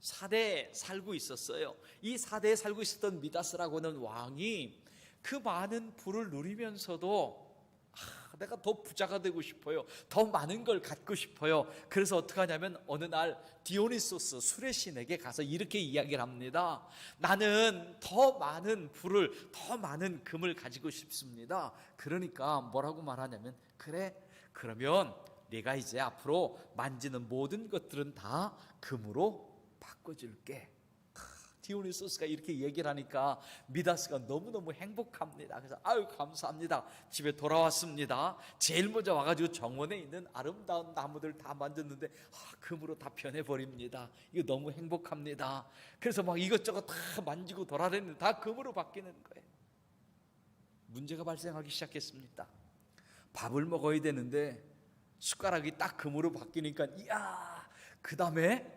사대에 살고 있었어요. 이 사대에 살고 있었던 미다스라고 하는 왕이 그 많은 부를 누리면서도 내가 더 부자가 되고 싶어요. 더 많은 걸 갖고 싶어요. 그래서 어떻게 하냐면 어느 날 디오니소스 술의 신에게 가서 이렇게 이야기를 합니다. 나는 더 많은 부를, 더 많은 금을 가지고 싶습니다. 그러니까 뭐라고 말하냐면, 그래, 그러면 내가 이제 앞으로 만지는 모든 것들은 다 금으로 바꿔줄게. 디오니소스가 이렇게 얘기를 하니까 미다스가 너무너무 행복합니다. 그래서 아유 감사합니다. 집에 돌아왔습니다. 제일 먼저 와가지고 정원에 있는 아름다운 나무들 다 만졌는데 금으로 다 변해버립니다. 이거 너무 행복합니다. 그래서 막 이것저것 다 만지고 돌아다니는데 다 금으로 바뀌는 거예요. 문제가 발생하기 시작했습니다. 밥을 먹어야 되는데 숟가락이 딱 금으로 바뀌니까 이야, 그 다음에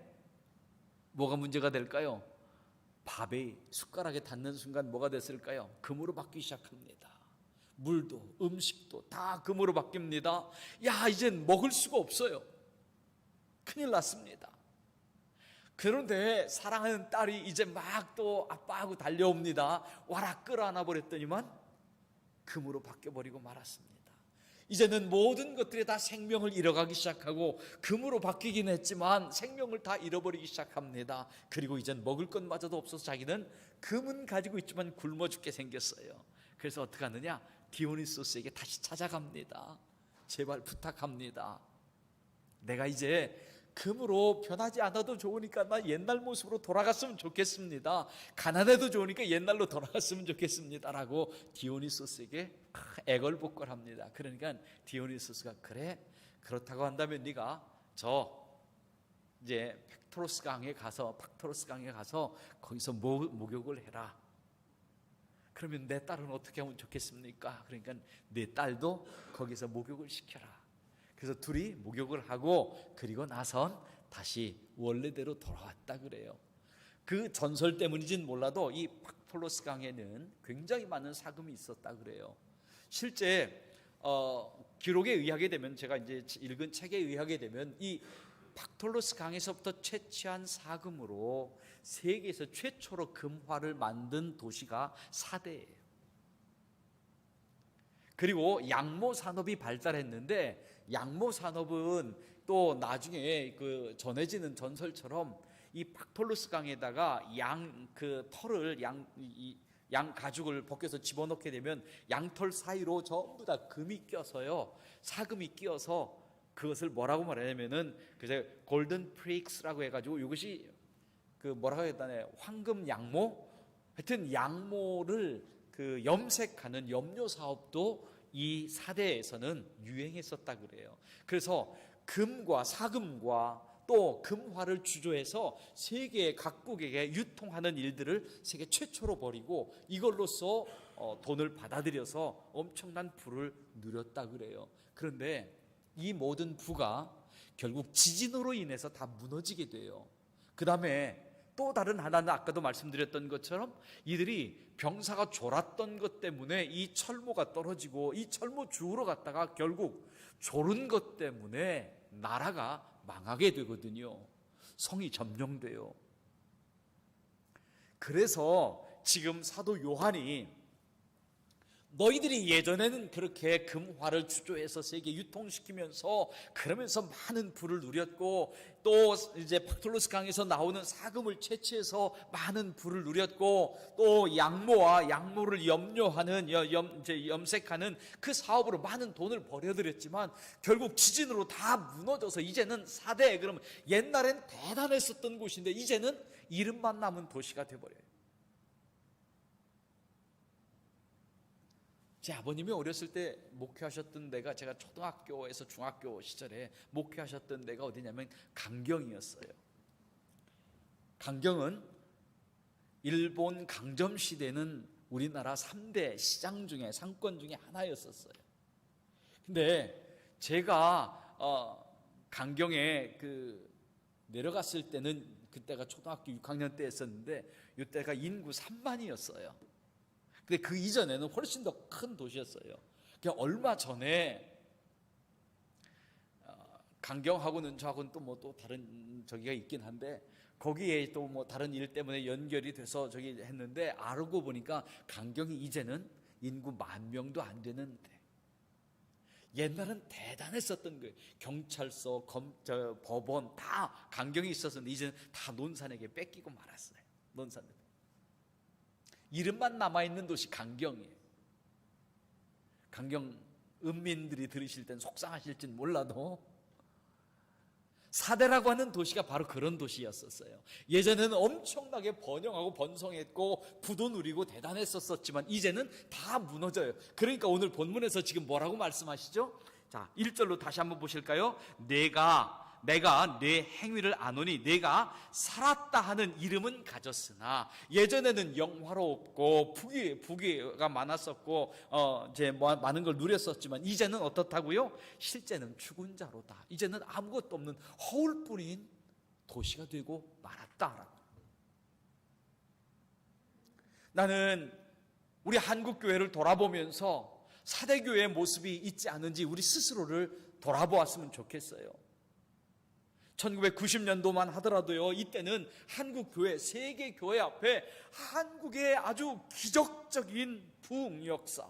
뭐가 문제가 될까요? 밥이 숟가락에 닿는 순간 뭐가 됐을까요? 금으로 바뀌기 시작합니다. 물도 음식도 다 금으로 바뀝니다. 야, 이젠 먹을 수가 없어요. 큰일 났습니다. 그런데 사랑하는 딸이 이제 막 또 아빠하고 달려옵니다. 와라 끌어안아 버렸더니만 금으로 바뀌어버리고 말았습니다. 이제는 모든 것들이 다 생명을 잃어가기 시작하고 금으로 바뀌긴 했지만 생명을 다 잃어버리기 시작합니다. 그리고 이젠 먹을 것마저도 없어서 자기는 금은 가지고 있지만 굶어 죽게 생겼어요. 그래서 어떻게 하느냐? 디오니소스에게 다시 찾아갑니다. 제발 부탁합니다. 내가 이제 금으로 변하지 않아도 좋으니까 나 옛날 모습으로 돌아갔으면 좋겠습니다. 가난해도 좋으니까 옛날로 돌아갔으면 좋겠습니다 라고 디오니소스에게 애걸복걸합니다. 그러니까 디오니소스가 그래, 그렇다고 한다면 네가 저 이제 팍토로스 강에 가서 거기서 목욕을 해라. 그러면 내 딸은 어떻게 하면 좋겠습니까? 그러니까 내 딸도 거기서 목욕을 시켜라. 그래서 둘이 목욕을 하고 그리고 나선 다시 원래대로 돌아왔다 그래요. 그 전설 때문인지는 몰라도 이 팍톨로스 강에는 굉장히 많은 사금이 있었다 그래요. 실제 기록에 의하게 되면, 제가 이제 읽은 책에 의하게 되면 이 팍톨로스 강에서부터 채취한 사금으로 세계에서 최초로 금화를 만든 도시가 사대예요. 그리고 양모 산업이 발달했는데, 양모 산업은 또 나중에 그 전해지는 전설처럼 이 팍톨로스 강에다가 양 가죽을 벗겨서 집어넣게 되면 양털 사이로 전부 다 금이 껴서요, 사금이 끼어서 그것을 뭐라고 말하냐면은 그래서 골든 프릭스라고 해가지고 이것이 그 뭐라고 해야 되나, 황금 양모, 하여튼 양모를 그 염색하는 염료 사업도 이 사대에서는 유행했었다 그래요. 그래서 금과 사금과 또 금화를 주조해서 세계 각국에게 유통하는 일들을 세계 최초로 벌이고 이걸로써 돈을 받아들여서 엄청난 부를 누렸다 그래요. 그런데 이 모든 부가 결국 지진으로 인해서 다 무너지게 돼요. 그 다음에 또 다른 하나는 아까도 말씀드렸던 것처럼 이들이 병사가 졸았던 것 때문에 이 철모가 떨어지고 이 철모 주우러 갔다가 결국 졸은 것 때문에 나라가 망하게 되거든요. 성이 점령돼요. 그래서 지금 사도 요한이 너희들이 예전에는 그렇게 금화를 주조해서 세계 유통시키면서 그러면서 많은 부를 누렸고 또 이제 팍톨로스 강에서 나오는 사금을 채취해서 많은 부를 누렸고 또 양모를 염색하는 그 사업으로 많은 돈을 벌여들였지만 결국 지진으로 다 무너져서 이제는 사대, 그러면 옛날엔 대단했었던 곳인데 이제는 이름만 남은 도시가 돼버려요. 제 아버님이 어렸을 때 목회하셨던 데가, 제가 초등학교에서 중학교 시절에 목회하셨던 데가 어디냐면 강경이었어요. 강경은 일본 강점 시대는 우리나라 3대 시장 중에 상권 중에 하나였었어요. 근데 제가 강경에 내려갔을 때는 그때가 초등학교 6학년 때였었는데 이때가 인구 3만이었어요. 근데 그 이전에는 훨씬 더 큰 도시였어요. 그러니까 얼마 전에 강경하고는 저하고는 또 다른 저기가 있긴 한데 거기에 또 뭐 다른 일 때문에 연결이 돼서 저기 했는데 알고 보니까 강경이 이제는 인구 10,000명도 안 되는데 옛날은 대단했었던 거예요. 경찰서, 법원 다 강경이 있었는데 이제는 다 논산에게 뺏기고 말았어요. 논산 이름만 남아있는 도시 강경이에요. 강경 은민들이 들으실 땐 속상하실진 몰라도 사대라고 하는 도시가 바로 그런 도시였었어요. 예전에는 엄청나게 번영하고 번성했고 부도 누리고 대단했었지만 이제는 다 무너져요. 그러니까 오늘 본문에서 지금 뭐라고 말씀하시죠? 자, 1절로 다시 한번 보실까요? 내가 내 행위를 아노니 내가 살았다 하는 이름은 가졌으나 예전에는 영화롭고 부귀가 많았었고 이제 많은 걸 누렸었지만 이제는 어떻다고요? 실제는 죽은 자로다. 이제는 아무것도 없는 허울뿐인 도시가 되고 말았다라고. 나는 우리 한국 교회를 돌아보면서 사대교회의 모습이 있지 않은지 우리 스스로를 돌아보았으면 좋겠어요. 1990년도만 하더라도요, 이때는 한국 교회, 세계 교회 앞에 한국의 아주 기적적인 부흥 역사,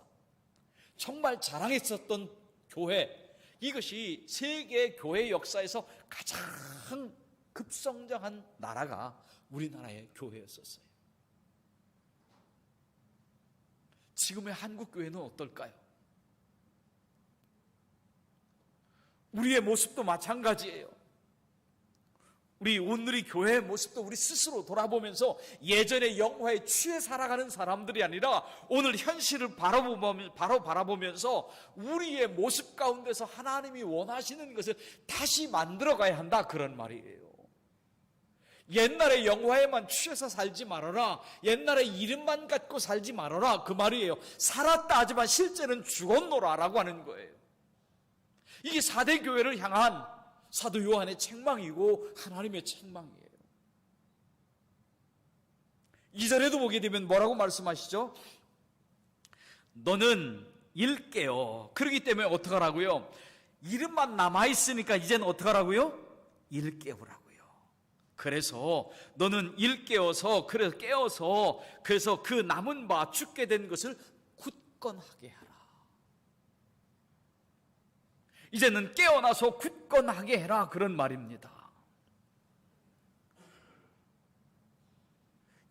정말 자랑했었던 교회, 이것이 세계 교회 역사에서 가장 급성장한 나라가 우리나라의 교회였었어요. 지금의 한국 교회는 어떨까요? 우리의 모습도 마찬가지예요. 우리 오늘의 교회의 모습도 우리 스스로 돌아보면서 예전의 영화에 취해 살아가는 사람들이 아니라 오늘 현실을 바로 바라보면서 우리의 모습 가운데서 하나님이 원하시는 것을 다시 만들어가야 한다, 그런 말이에요. 옛날의 영화에만 취해서 살지 말아라, 옛날의 이름만 갖고 살지 말아라, 그 말이에요. 살았다 하지만 실제는 죽었노라라고 하는 거예요. 이게 4대 교회를 향한 사도 요한의 책망이고 하나님의 책망이에요. 2절에도 보게 되면 뭐라고 말씀하시죠? 너는 일깨어. 그렇기 때문에 어떡하라고요? 이름만 남아있으니까 이제는 어떡하라고요? 일깨우라고요. 그래서 너는 일깨어서, 그래서 그 남은 바 죽게 된 것을 굳건하게 하라. 이제는 깨어나서 굳건하게 해라, 그런 말입니다.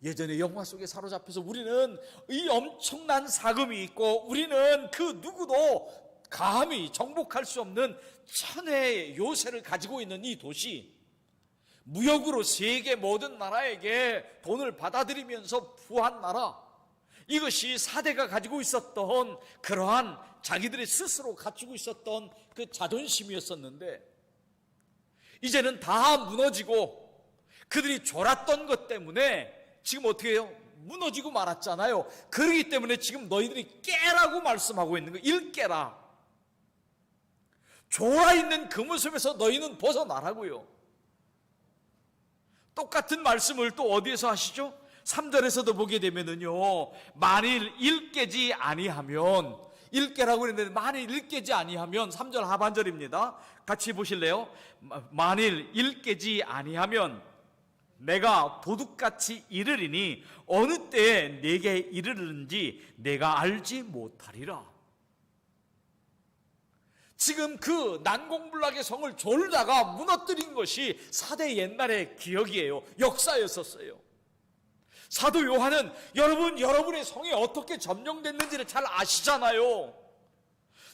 예전에 영화 속에 사로잡혀서 우리는 이 엄청난 사금이 있고 우리는 그 누구도 감히 정복할 수 없는 천혜의 요새를 가지고 있는 이 도시, 무역으로 세계 모든 나라에게 돈을 받아들이면서 부한 나라, 이것이 사대가 가지고 있었던 그러한 자기들이 스스로 갖추고 있었던 그 자존심이었었는데 이제는 다 무너지고 그들이 졸았던 것 때문에 지금 어떻게 해요? 무너지고 말았잖아요. 그렇기 때문에 지금 너희들이 깨라고 말씀하고 있는 거예요. 일깨라. 졸아있는 그 모습에서 너희는 벗어나라고요. 똑같은 말씀을 또 어디에서 하시죠? 3절에서도 보게 되면은요, 만일 일깨지 아니하면, 일깨라고 했는데 만일 일깨지 아니하면 3절 하반절입니다. 같이 보실래요? 만일 일깨지 아니하면 내가 도둑같이 이르리니 어느 때에 내게 이르는지 내가 알지 못하리라. 지금 그 난공불락의 성을 졸다가 무너뜨린 것이 4대 옛날의 기억이에요. 역사였었어요. 사도 요한은 여러분의 성이 어떻게 점령됐는지를 잘 아시잖아요.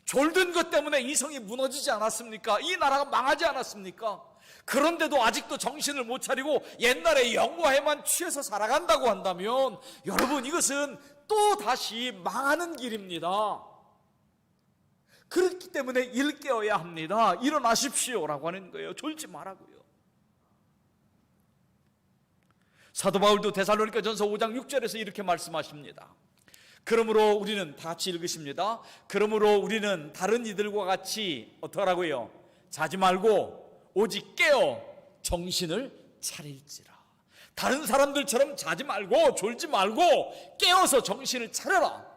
졸든 것 때문에 이 성이 무너지지 않았습니까? 이 나라가 망하지 않았습니까? 그런데도 아직도 정신을 못 차리고 옛날의 영화에만 취해서 살아간다고 한다면 여러분, 이것은 또 다시 망하는 길입니다. 그렇기 때문에 일깨어야 합니다. 일어나십시오라고 하는 거예요. 졸지 말라고요. 사도 바울도 데살로니가전서 5장 6절에서 이렇게 말씀하십니다. 그러므로 우리는, 다 같이 읽으십니다. 그러므로 우리는 다른 이들과 같이 어떡하라고요? 자지 말고 오직 깨어 정신을 차릴지라. 다른 사람들처럼 자지 말고 졸지 말고 깨어서 정신을 차려라.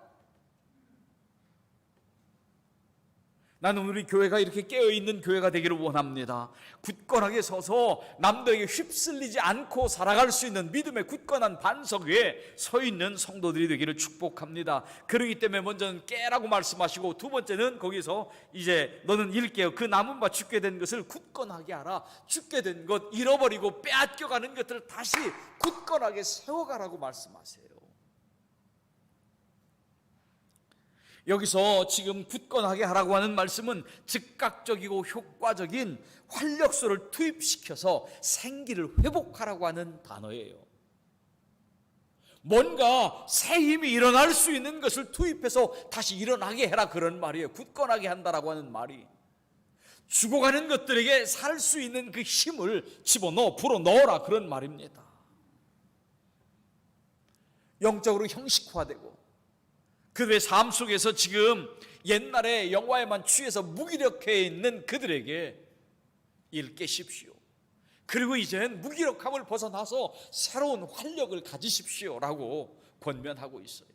나는 우리 교회가 이렇게 깨어있는 교회가 되기를 원합니다. 굳건하게 서서 남들에게 휩쓸리지 않고 살아갈 수 있는 믿음의 굳건한 반석 위에 서 있는 성도들이 되기를 축복합니다. 그러기 때문에 먼저는 깨라고 말씀하시고, 두 번째는 거기서 이제 너는 일깨어 그 남은 바 죽게 된 것을 굳건하게 하라. 죽게 된 것, 잃어버리고 빼앗겨가는 것들을 다시 굳건하게 세워가라고 말씀하세요. 여기서 지금 굳건하게 하라고 하는 말씀은 즉각적이고 효과적인 활력소를 투입시켜서 생기를 회복하라고 하는 단어예요. 뭔가 새 힘이 일어날 수 있는 것을 투입해서 다시 일어나게 해라, 그런 말이에요. 굳건하게 한다라고 하는 말이 죽어가는 것들에게 살 수 있는 그 힘을 집어넣어 불어넣어라, 그런 말입니다. 영적으로 형식화되고 그들의 삶 속에서 지금 옛날에 영화에만 취해서 무기력해 있는 그들에게 일깨십시오. 그리고 이젠 무기력함을 벗어나서 새로운 활력을 가지십시오라고 권면하고 있어요.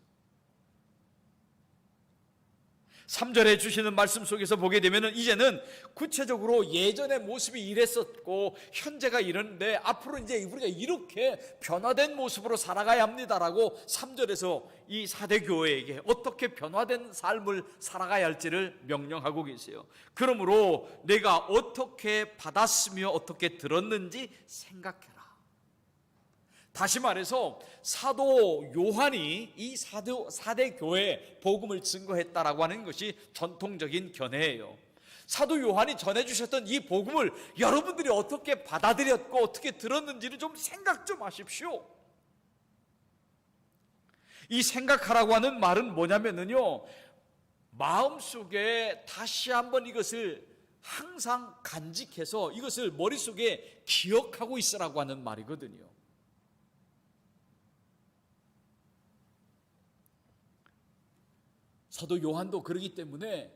3절에 주시는 말씀 속에서 보게 되면 이제는 구체적으로 예전의 모습이 이랬었고 현재가 이런데 앞으로 이제 우리가 이렇게 변화된 모습으로 살아가야 합니다라고 3절에서 이 4대 교회에게 어떻게 변화된 삶을 살아가야 할지를 명령하고 계세요. 그러므로 내가 어떻게 받았으며 어떻게 들었는지 생각해라. 다시 말해서 사도 요한이 이 4대 교회에 복음을 증거했다라고 하는 것이 전통적인 견해예요. 사도 요한이 전해주셨던 이 복음을 여러분들이 어떻게 받아들였고 어떻게 들었는지를 좀 생각 좀 하십시오. 이 생각하라고 하는 말은 뭐냐면요, 마음속에 다시 한번 이것을 항상 간직해서 이것을 머릿속에 기억하고 있으라고 하는 말이거든요. 사도 요한도 그러기 때문에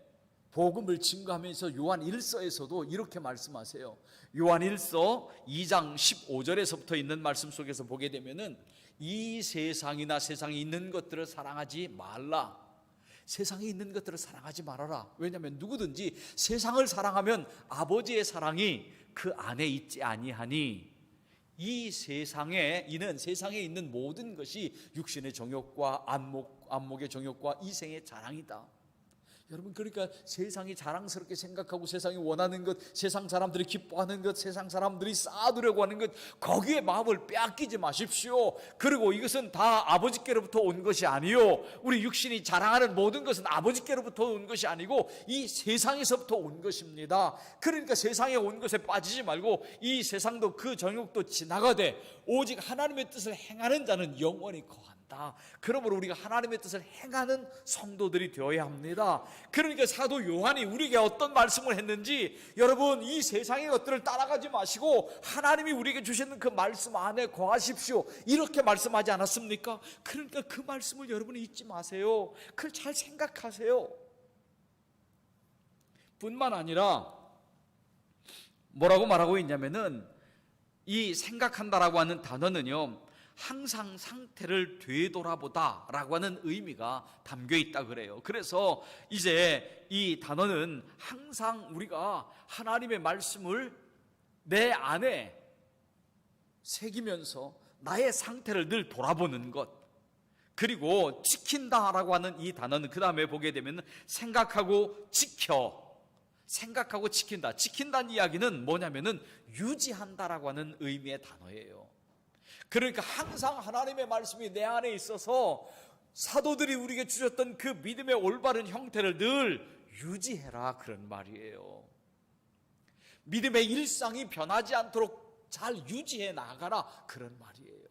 복음을 증거하면서 요한 1서에서도 이렇게 말씀하세요. 요한 1서 2장 15절에서부터 있는 말씀 속에서 보게 되면은 이 세상이나 세상에 있는 것들을 사랑하지 말라. 세상에 있는 것들을 사랑하지 말아라. 왜냐하면 누구든지 세상을 사랑하면 아버지의 사랑이 그 안에 있지 아니하니, 이 세상에 있는 모든 것이 육신의 정욕과 안목의 정욕과 이생의 자랑이다. 여러분, 그러니까 세상이 자랑스럽게 생각하고 세상이 원하는 것, 세상 사람들이 기뻐하는 것, 세상 사람들이 쌓아두려고 하는 것, 거기에 마음을 빼앗기지 마십시오. 그리고 이것은 다 아버지께로부터 온 것이 아니요, 우리 육신이 자랑하는 모든 것은 아버지께로부터 온 것이 아니고 이 세상에서부터 온 것입니다. 그러니까 세상에 온 것에 빠지지 말고 이 세상도 그 정욕도 지나가되 오직 하나님의 뜻을 행하는 자는 영원히 거한다. 그러므로 우리가 하나님의 뜻을 행하는 성도들이 되어야 합니다. 그러니까 사도 요한이 우리에게 어떤 말씀을 했는지, 여러분, 이 세상의 것들을 따라가지 마시고 하나님이 우리에게 주시는 그 말씀 안에 거하십시오, 이렇게 말씀하지 않았습니까? 그러니까 그 말씀을 여러분이 잊지 마세요. 그걸 잘 생각하세요. 뿐만 아니라 뭐라고 말하고 있냐면은, 이 생각한다라고 하는 단어는요, 항상 상태를 되돌아보다 라고 하는 의미가 담겨 있다 그래요. 그래서 이제 이 단어는 항상 우리가 하나님의 말씀을 내 안에 새기면서 나의 상태를 늘 돌아보는 것, 그리고 지킨다라고 하는 이 단어는 그 다음에 보게 되면 생각하고 지킨다. 지킨다는 이야기는 뭐냐면은 유지한다라고 하는 의미의 단어예요. 그러니까 항상 하나님의 말씀이 내 안에 있어서 사도들이 우리에게 주셨던 그 믿음의 올바른 형태를 늘 유지해라, 그런 말이에요. 믿음의 일상이 변하지 않도록 잘 유지해 나가라, 그런 말이에요.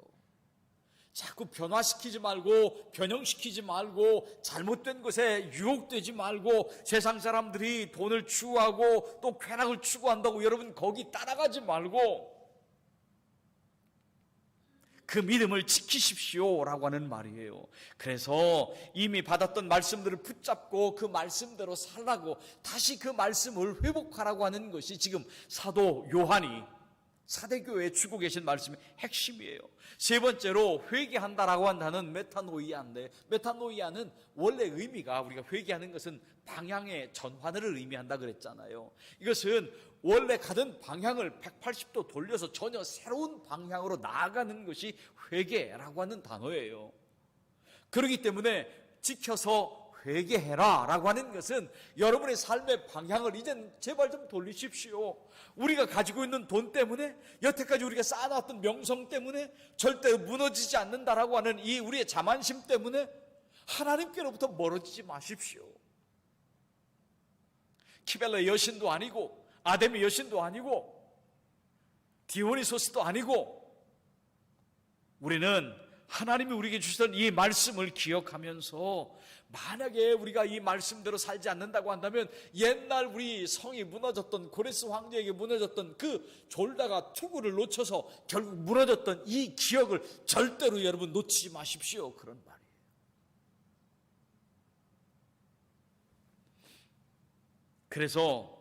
자꾸 변화시키지 말고 변형시키지 말고 잘못된 것에 유혹되지 말고, 세상 사람들이 돈을 추구하고 또 쾌락을 추구한다고 여러분 거기 따라가지 말고, 그 믿음을 지키십시오라고 하는 말이에요. 그래서 이미 받았던 말씀들을 붙잡고 그 말씀대로 살라고, 다시 그 말씀을 회복하라고 하는 것이 지금 사도 요한이 사대교회에 주고 계신 말씀의 핵심이에요. 세 번째로 회개한다라고 한다는 메타노이아인데, 메타노이아는 원래 의미가, 우리가 회개하는 것은 방향의 전환을 의미한다 그랬잖아요. 이것은 원래 가던 방향을 180도 돌려서 전혀 새로운 방향으로 나아가는 것이 회개라고 하는 단어예요. 그렇기 때문에 지켜서 회개해라 라고 하는 것은 여러분의 삶의 방향을 이젠 제발 좀 돌리십시오. 우리가 가지고 있는 돈 때문에, 여태까지 우리가 쌓아놨던 명성 때문에 절대 무너지지 않는다라고 하는 이 우리의 자만심 때문에 하나님께로부터 멀어지지 마십시오. 키벨라의 여신도 아니고, 아데미 여신도 아니고, 디오니소스도 아니고, 우리는 하나님이 우리에게 주시던 이 말씀을 기억하면서, 만약에 우리가 이 말씀대로 살지 않는다고 한다면 옛날 우리 성이 무너졌던, 고레스 황제에게 무너졌던 그 졸다가 투구를 놓쳐서 결국 무너졌던 이 기억을 절대로 여러분 놓치지 마십시오. 그런 말이에요. 그래서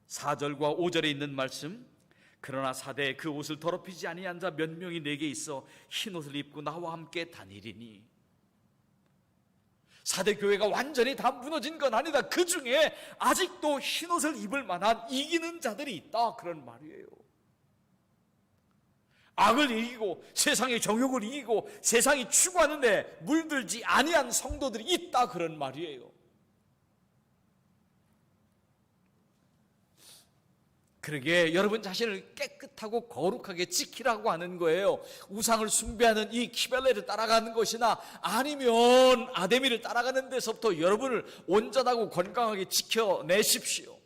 4절과 5절에 있는 말씀, 그러나 사대에 그 옷을 더럽히지 아니한 자 몇 명이 내게 있어 흰 옷을 입고 나와 함께 다니리니. 사대 교회가 완전히 다 무너진 건 아니다. 그 중에 아직도 흰 옷을 입을 만한 이기는 자들이 있다, 그런 말이에요. 악을 이기고 세상의 정욕을 이기고 세상이 추구하는데 물들지 아니한 성도들이 있다, 그런 말이에요. 그러게 여러분 자신을 깨끗하고 거룩하게 지키라고 하는 거예요. 우상을 숭배하는 이 키벨레를 따라가는 것이나 아니면 아데미를 따라가는 데서부터 여러분을 온전하고 건강하게 지켜내십시오.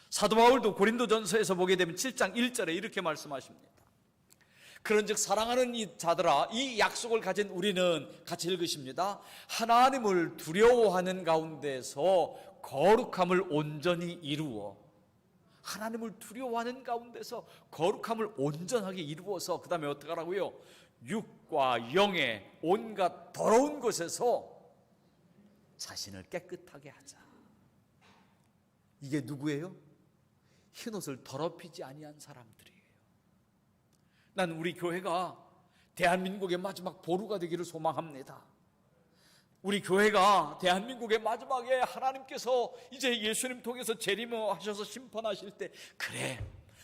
사도 바울도 고린도전서에서 보게 되면 7장 1절에 이렇게 말씀하십니다. 그런즉 사랑하는 이 자들아, 이 약속을 가진 우리는, 같이 읽으십니다. 하나님을 두려워하는 가운데서 거룩함을 온전히 이루어, 하나님을 두려워하는 가운데서 거룩함을 온전하게 이루어서, 그 다음에 어떻게 하라고요? 육과 영의 온갖 더러운 것에서 자신을 깨끗하게 하자. 이게 누구예요? 흰옷을 더럽히지 아니한 사람들이에요. 난 우리 교회가 대한민국의 마지막 보루가 되기를 소망합니다. 우리 교회가 대한민국의 마지막에 하나님께서 이제 예수님 통해서 재림하셔서 심판하실 때, 그래,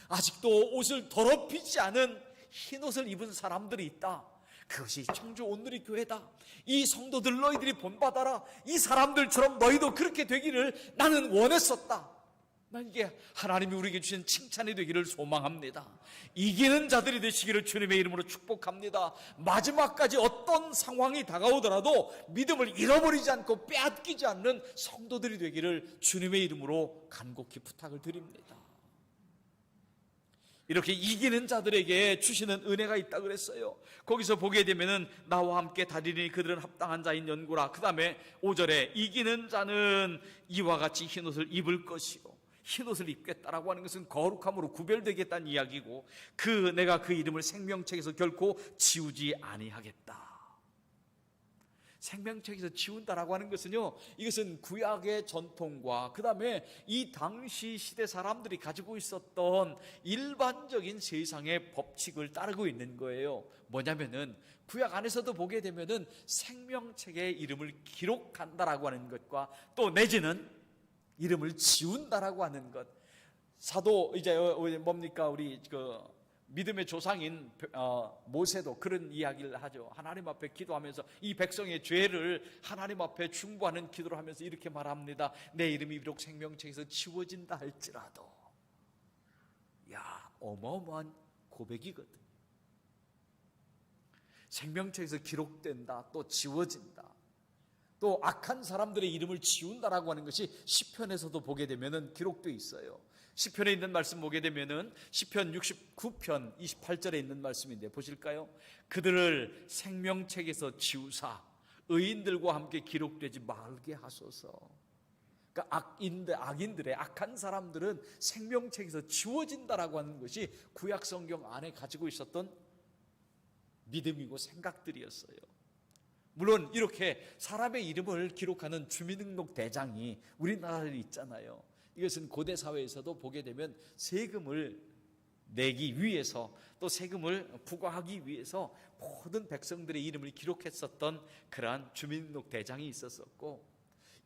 아직도 옷을 더럽히지 않은 흰옷을 입은 사람들이 있다. 그것이 청주 온누리 교회다. 이 성도들 너희들이 본받아라. 이 사람들처럼 너희도 그렇게 되기를 나는 원했었다. 난 이게 하나님이 우리에게 주신 칭찬이 되기를 소망합니다. 이기는 자들이 되시기를 주님의 이름으로 축복합니다. 마지막까지 어떤 상황이 다가오더라도 믿음을 잃어버리지 않고 빼앗기지 않는 성도들이 되기를 주님의 이름으로 간곡히 부탁을 드립니다. 이렇게 이기는 자들에게 주시는 은혜가 있다 그랬어요. 거기서 보게 되면은 나와 함께 다니니 그들은 합당한 자인 연고라. 그 다음에 5절에 이기는 자는 이와 같이 흰옷을 입을 것이요, 흰옷을 입겠다라고 하는 것은 거룩함으로 구별되겠다는 이야기고, 내가 그 이름을 생명책에서 결코 지우지 아니하겠다. 생명책에서 지운다라고 하는 것은요, 이것은 구약의 전통과 그 다음에 이 당시 시대 사람들이 가지고 있었던 일반적인 세상의 법칙을 따르고 있는 거예요. 뭐냐면은 구약 안에서도 보게 되면은 생명책에 이름을 기록한다라고 하는 것과 또 내지는 이름을 지운다라고 하는 것. 사도 이제 뭡니까, 우리 믿음의 조상인 모세도 그런 이야기를 하죠. 하나님 앞에 기도하면서 이 백성의 죄를 하나님 앞에 중보하는 기도를 하면서 이렇게 말합니다. 내 이름이 비록 생명책에서 지워진다 할지라도. 야, 어마어마한 고백이거든. 생명책에서 기록된다, 또 지워진다, 또 악한 사람들의 이름을 지운다라고 하는 것이 시편에서도 보게 되면은 기록되어 있어요. 시편에 있는 말씀 보게 되면은 시편 69편 28절에 있는 말씀인데 보실까요? 그들을 생명책에서 지우사 의인들과 함께 기록되지 말게 하소서. 그러니까 악인들의, 악한 사람들은 생명책에서 지워진다라고 하는 것이 구약 성경 안에 가지고 있었던 믿음이고 생각들이었어요. 물론 이렇게 사람의 이름을 기록하는 주민등록 대장이 우리나라에 있잖아요. 이것은 고대 사회에서도 보게 되면 세금을 내기 위해서, 또 세금을 부과하기 위해서 모든 백성들의 이름을 기록했었던 그러한 주민등록 대장이 있었었고,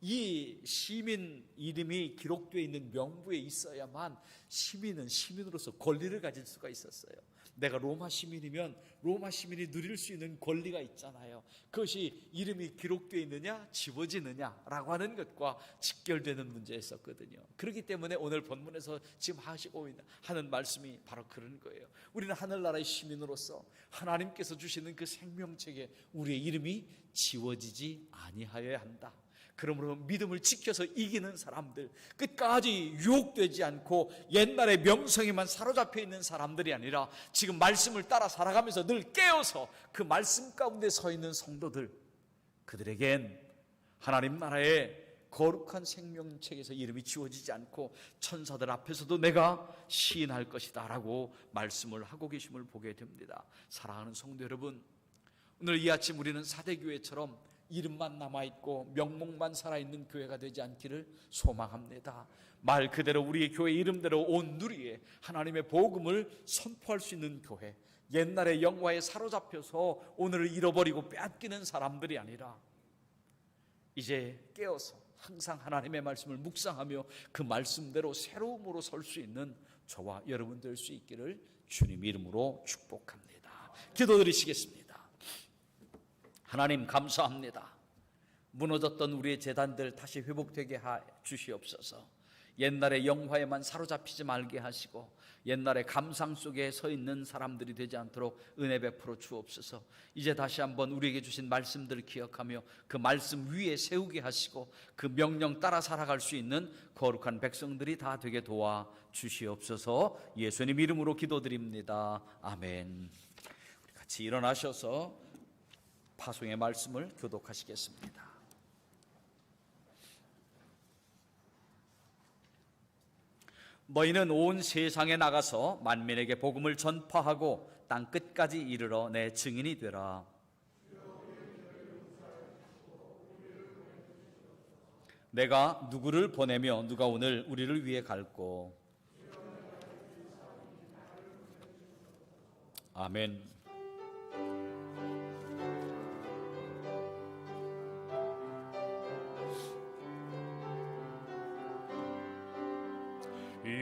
이 시민 이름이 기록되어 있는 명부에 있어야만 시민은 시민으로서 권리를 가질 수가 있었어요. 내가 로마 시민이면 로마 시민이 누릴 수 있는 권리가 있잖아요. 그것이 이름이 기록되어 있느냐 지워지느냐라고 하는 것과 직결되는 문제였었거든요. 그렇기 때문에 오늘 본문에서 지금 하시고 하는 말씀이 바로 그런 거예요. 우리는 하늘나라의 시민으로서 하나님께서 주시는 그 생명책에 우리의 이름이 지워지지 아니하여야 한다. 그러므로 믿음을 지켜서 이기는 사람들, 끝까지 유혹되지 않고 옛날의 명성에만 사로잡혀 있는 사람들이 아니라 지금 말씀을 따라 살아가면서 늘 깨어서 그 말씀 가운데 서 있는 성도들, 그들에겐 하나님 나라의 거룩한 생명책에서 이름이 지워지지 않고 천사들 앞에서도 내가 시인할 것이다 라고 말씀을 하고 계심을 보게 됩니다. 사랑하는 성도 여러분, 오늘 이 아침 우리는 사대교회처럼 이름만 남아있고 명목만 살아있는 교회가 되지 않기를 소망합니다. 말 그대로 우리의 교회 이름대로 온 누리에 하나님의 복음을 선포할 수 있는 교회, 옛날의 영화에 사로잡혀서 오늘을 잃어버리고 빼앗기는 사람들이 아니라 이제 깨어서 항상 하나님의 말씀을 묵상하며 그 말씀대로 새로움으로 설 수 있는 저와 여러분 될 수 있기를 주님 이름으로 축복합니다. 기도드리시겠습니다. 하나님 감사합니다. 무너졌던 우리의 재단들 다시 회복되게 주시옵소서. 옛날의 영화에만 사로잡히지 말게 하시고 옛날의 감상 속에 서 있는 사람들이 되지 않도록 은혜 베풀어 주옵소서. 이제 다시 한번 우리에게 주신 말씀들을 기억하며 그 말씀 위에 세우게 하시고 그 명령 따라 살아갈 수 있는 거룩한 백성들이 다 되게 도와 주시옵소서. 예수님 이름으로 기도드립니다. 아멘. 우리 같이 일어나셔서 파송의 말씀을 교독하시겠습니다. 너희는 온 세상에 나가서 만민에게 복음을 전파하고 땅 끝까지 이르러 내 증인이 되라. 내가 누구를 보내며 누가 오늘 우리를 위해 갈꼬. 아멘.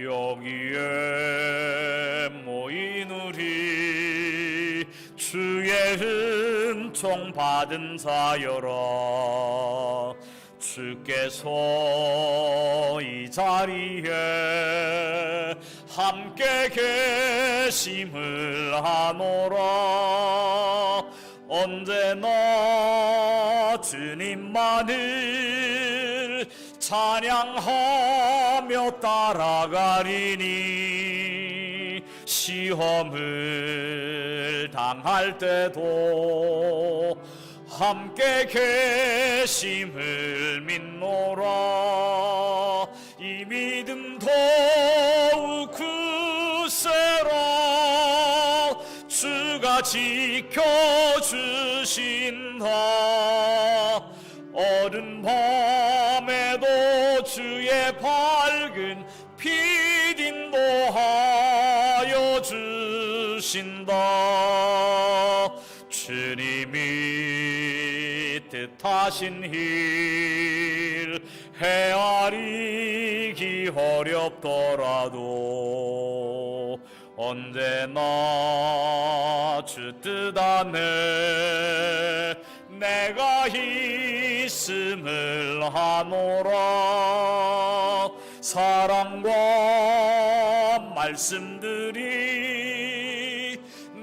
여기에 모인 우리 주의 은총 받은 자여라. 주께서 이 자리에 함께 계심을 아노라. 언제나 주님만을 찬양하며 따라가리니 시험을 당할 때도 함께 계심을 믿노라. 이 믿음 더욱 굳세라. 주가 지켜주신다. 어른 밤에도 주의 밝은 빛 인도하여 주신다. 주님이 뜻하신 일 헤아리기 어렵더라도 언제나 주 뜻 안에 내가 있음을 하노라. 사랑과 말씀들이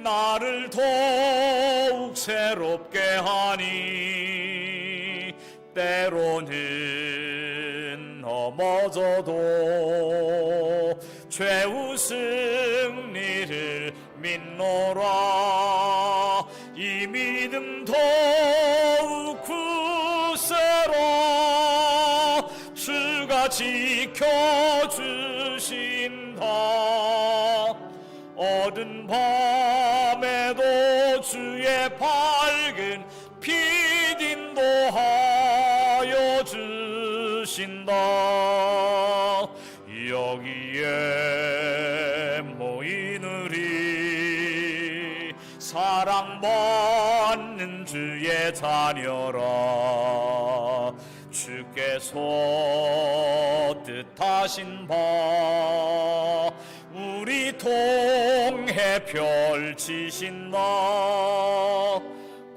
나를 더욱 새롭게 하니 때로는 넘어져도 최후 승리를 믿노라. 이 믿음 더욱 굳세라. 주가 지켜주신다. 어두운 밤에도 주의 밝은 빛 인도하여 주신다. 여기에 모인 우리 사랑받는 주의 자녀라. 주께서 뜻하신 바 우리 통해 펼치신다.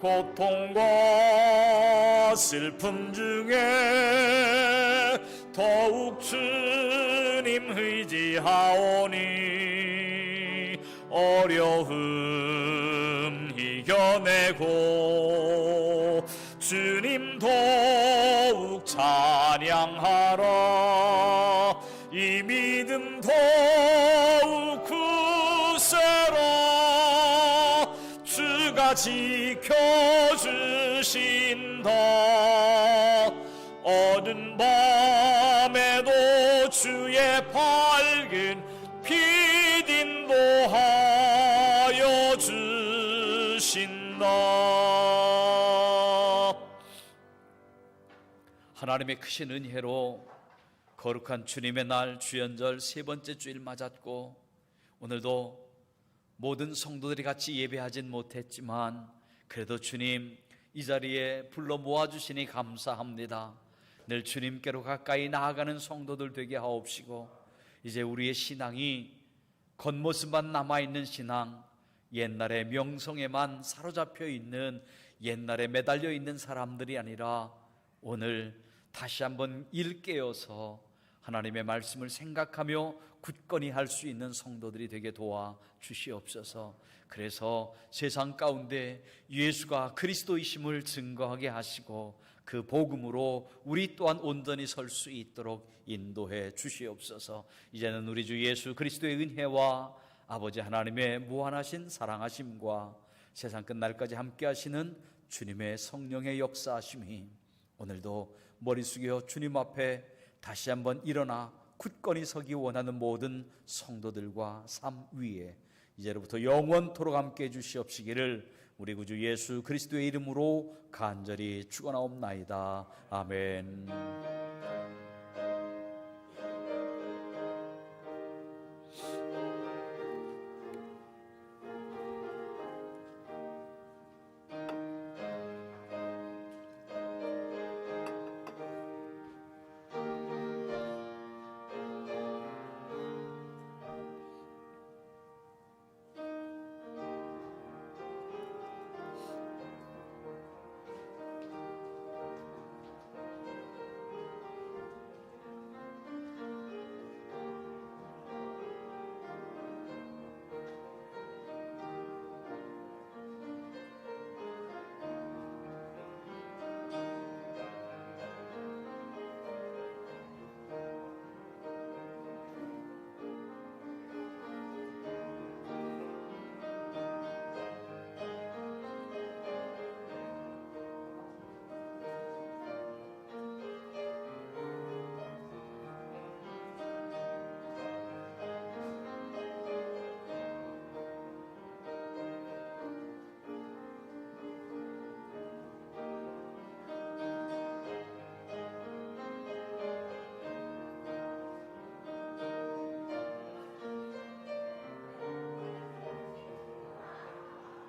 고통과 슬픔 중에 더욱 주님 의지하오니 어려움 이겨내고 주님 더욱 찬양하라. 이 믿음 더욱 굳세라. 주가 지켜주신다. 어두운 밤에도 주의 밝은 빛 인도하여 주신다. 하나님의 크신 은혜로 거룩한 주님의 날 주연절 세 번째 주일 맞았고, 오늘도 모든 성도들이 같이 예배하진 못했지만 그래도 주님 이 자리에 불러 모아주시니 감사합니다. 늘 주님께로 가까이 나아가는 성도들 되게 하옵시고, 이제 우리의 신앙이 겉모습만 남아있는 신앙, 옛날의 명성에만 사로잡혀 있는, 옛날에 매달려 있는 사람들이 아니라 오늘 다시 한번 일깨어서 하나님의 말씀을 생각하며 굳건히 할 수 있는 성도들이 되게 도와 주시옵소서. 그래서 세상 가운데 예수가 그리스도이심을 증거하게 하시고 그 복음으로 우리 또한 온전히 설 수 있도록 인도해 주시옵소서. 이제는 우리 주 예수 그리스도의 은혜와 아버지 하나님의 무한하신 사랑하심과 세상 끝날까지 함께 하시는 주님의 성령의 역사하심이 오늘도 머리 숙여 주님 앞에 다시 한번 일어나 굳건히 서기 원하는 모든 성도들과 삶 위에 이제로부터 영원토록 함께 해주시옵시기를 우리 구주 예수 그리스도의 이름으로 간절히 축원하옵나이다. 아멘.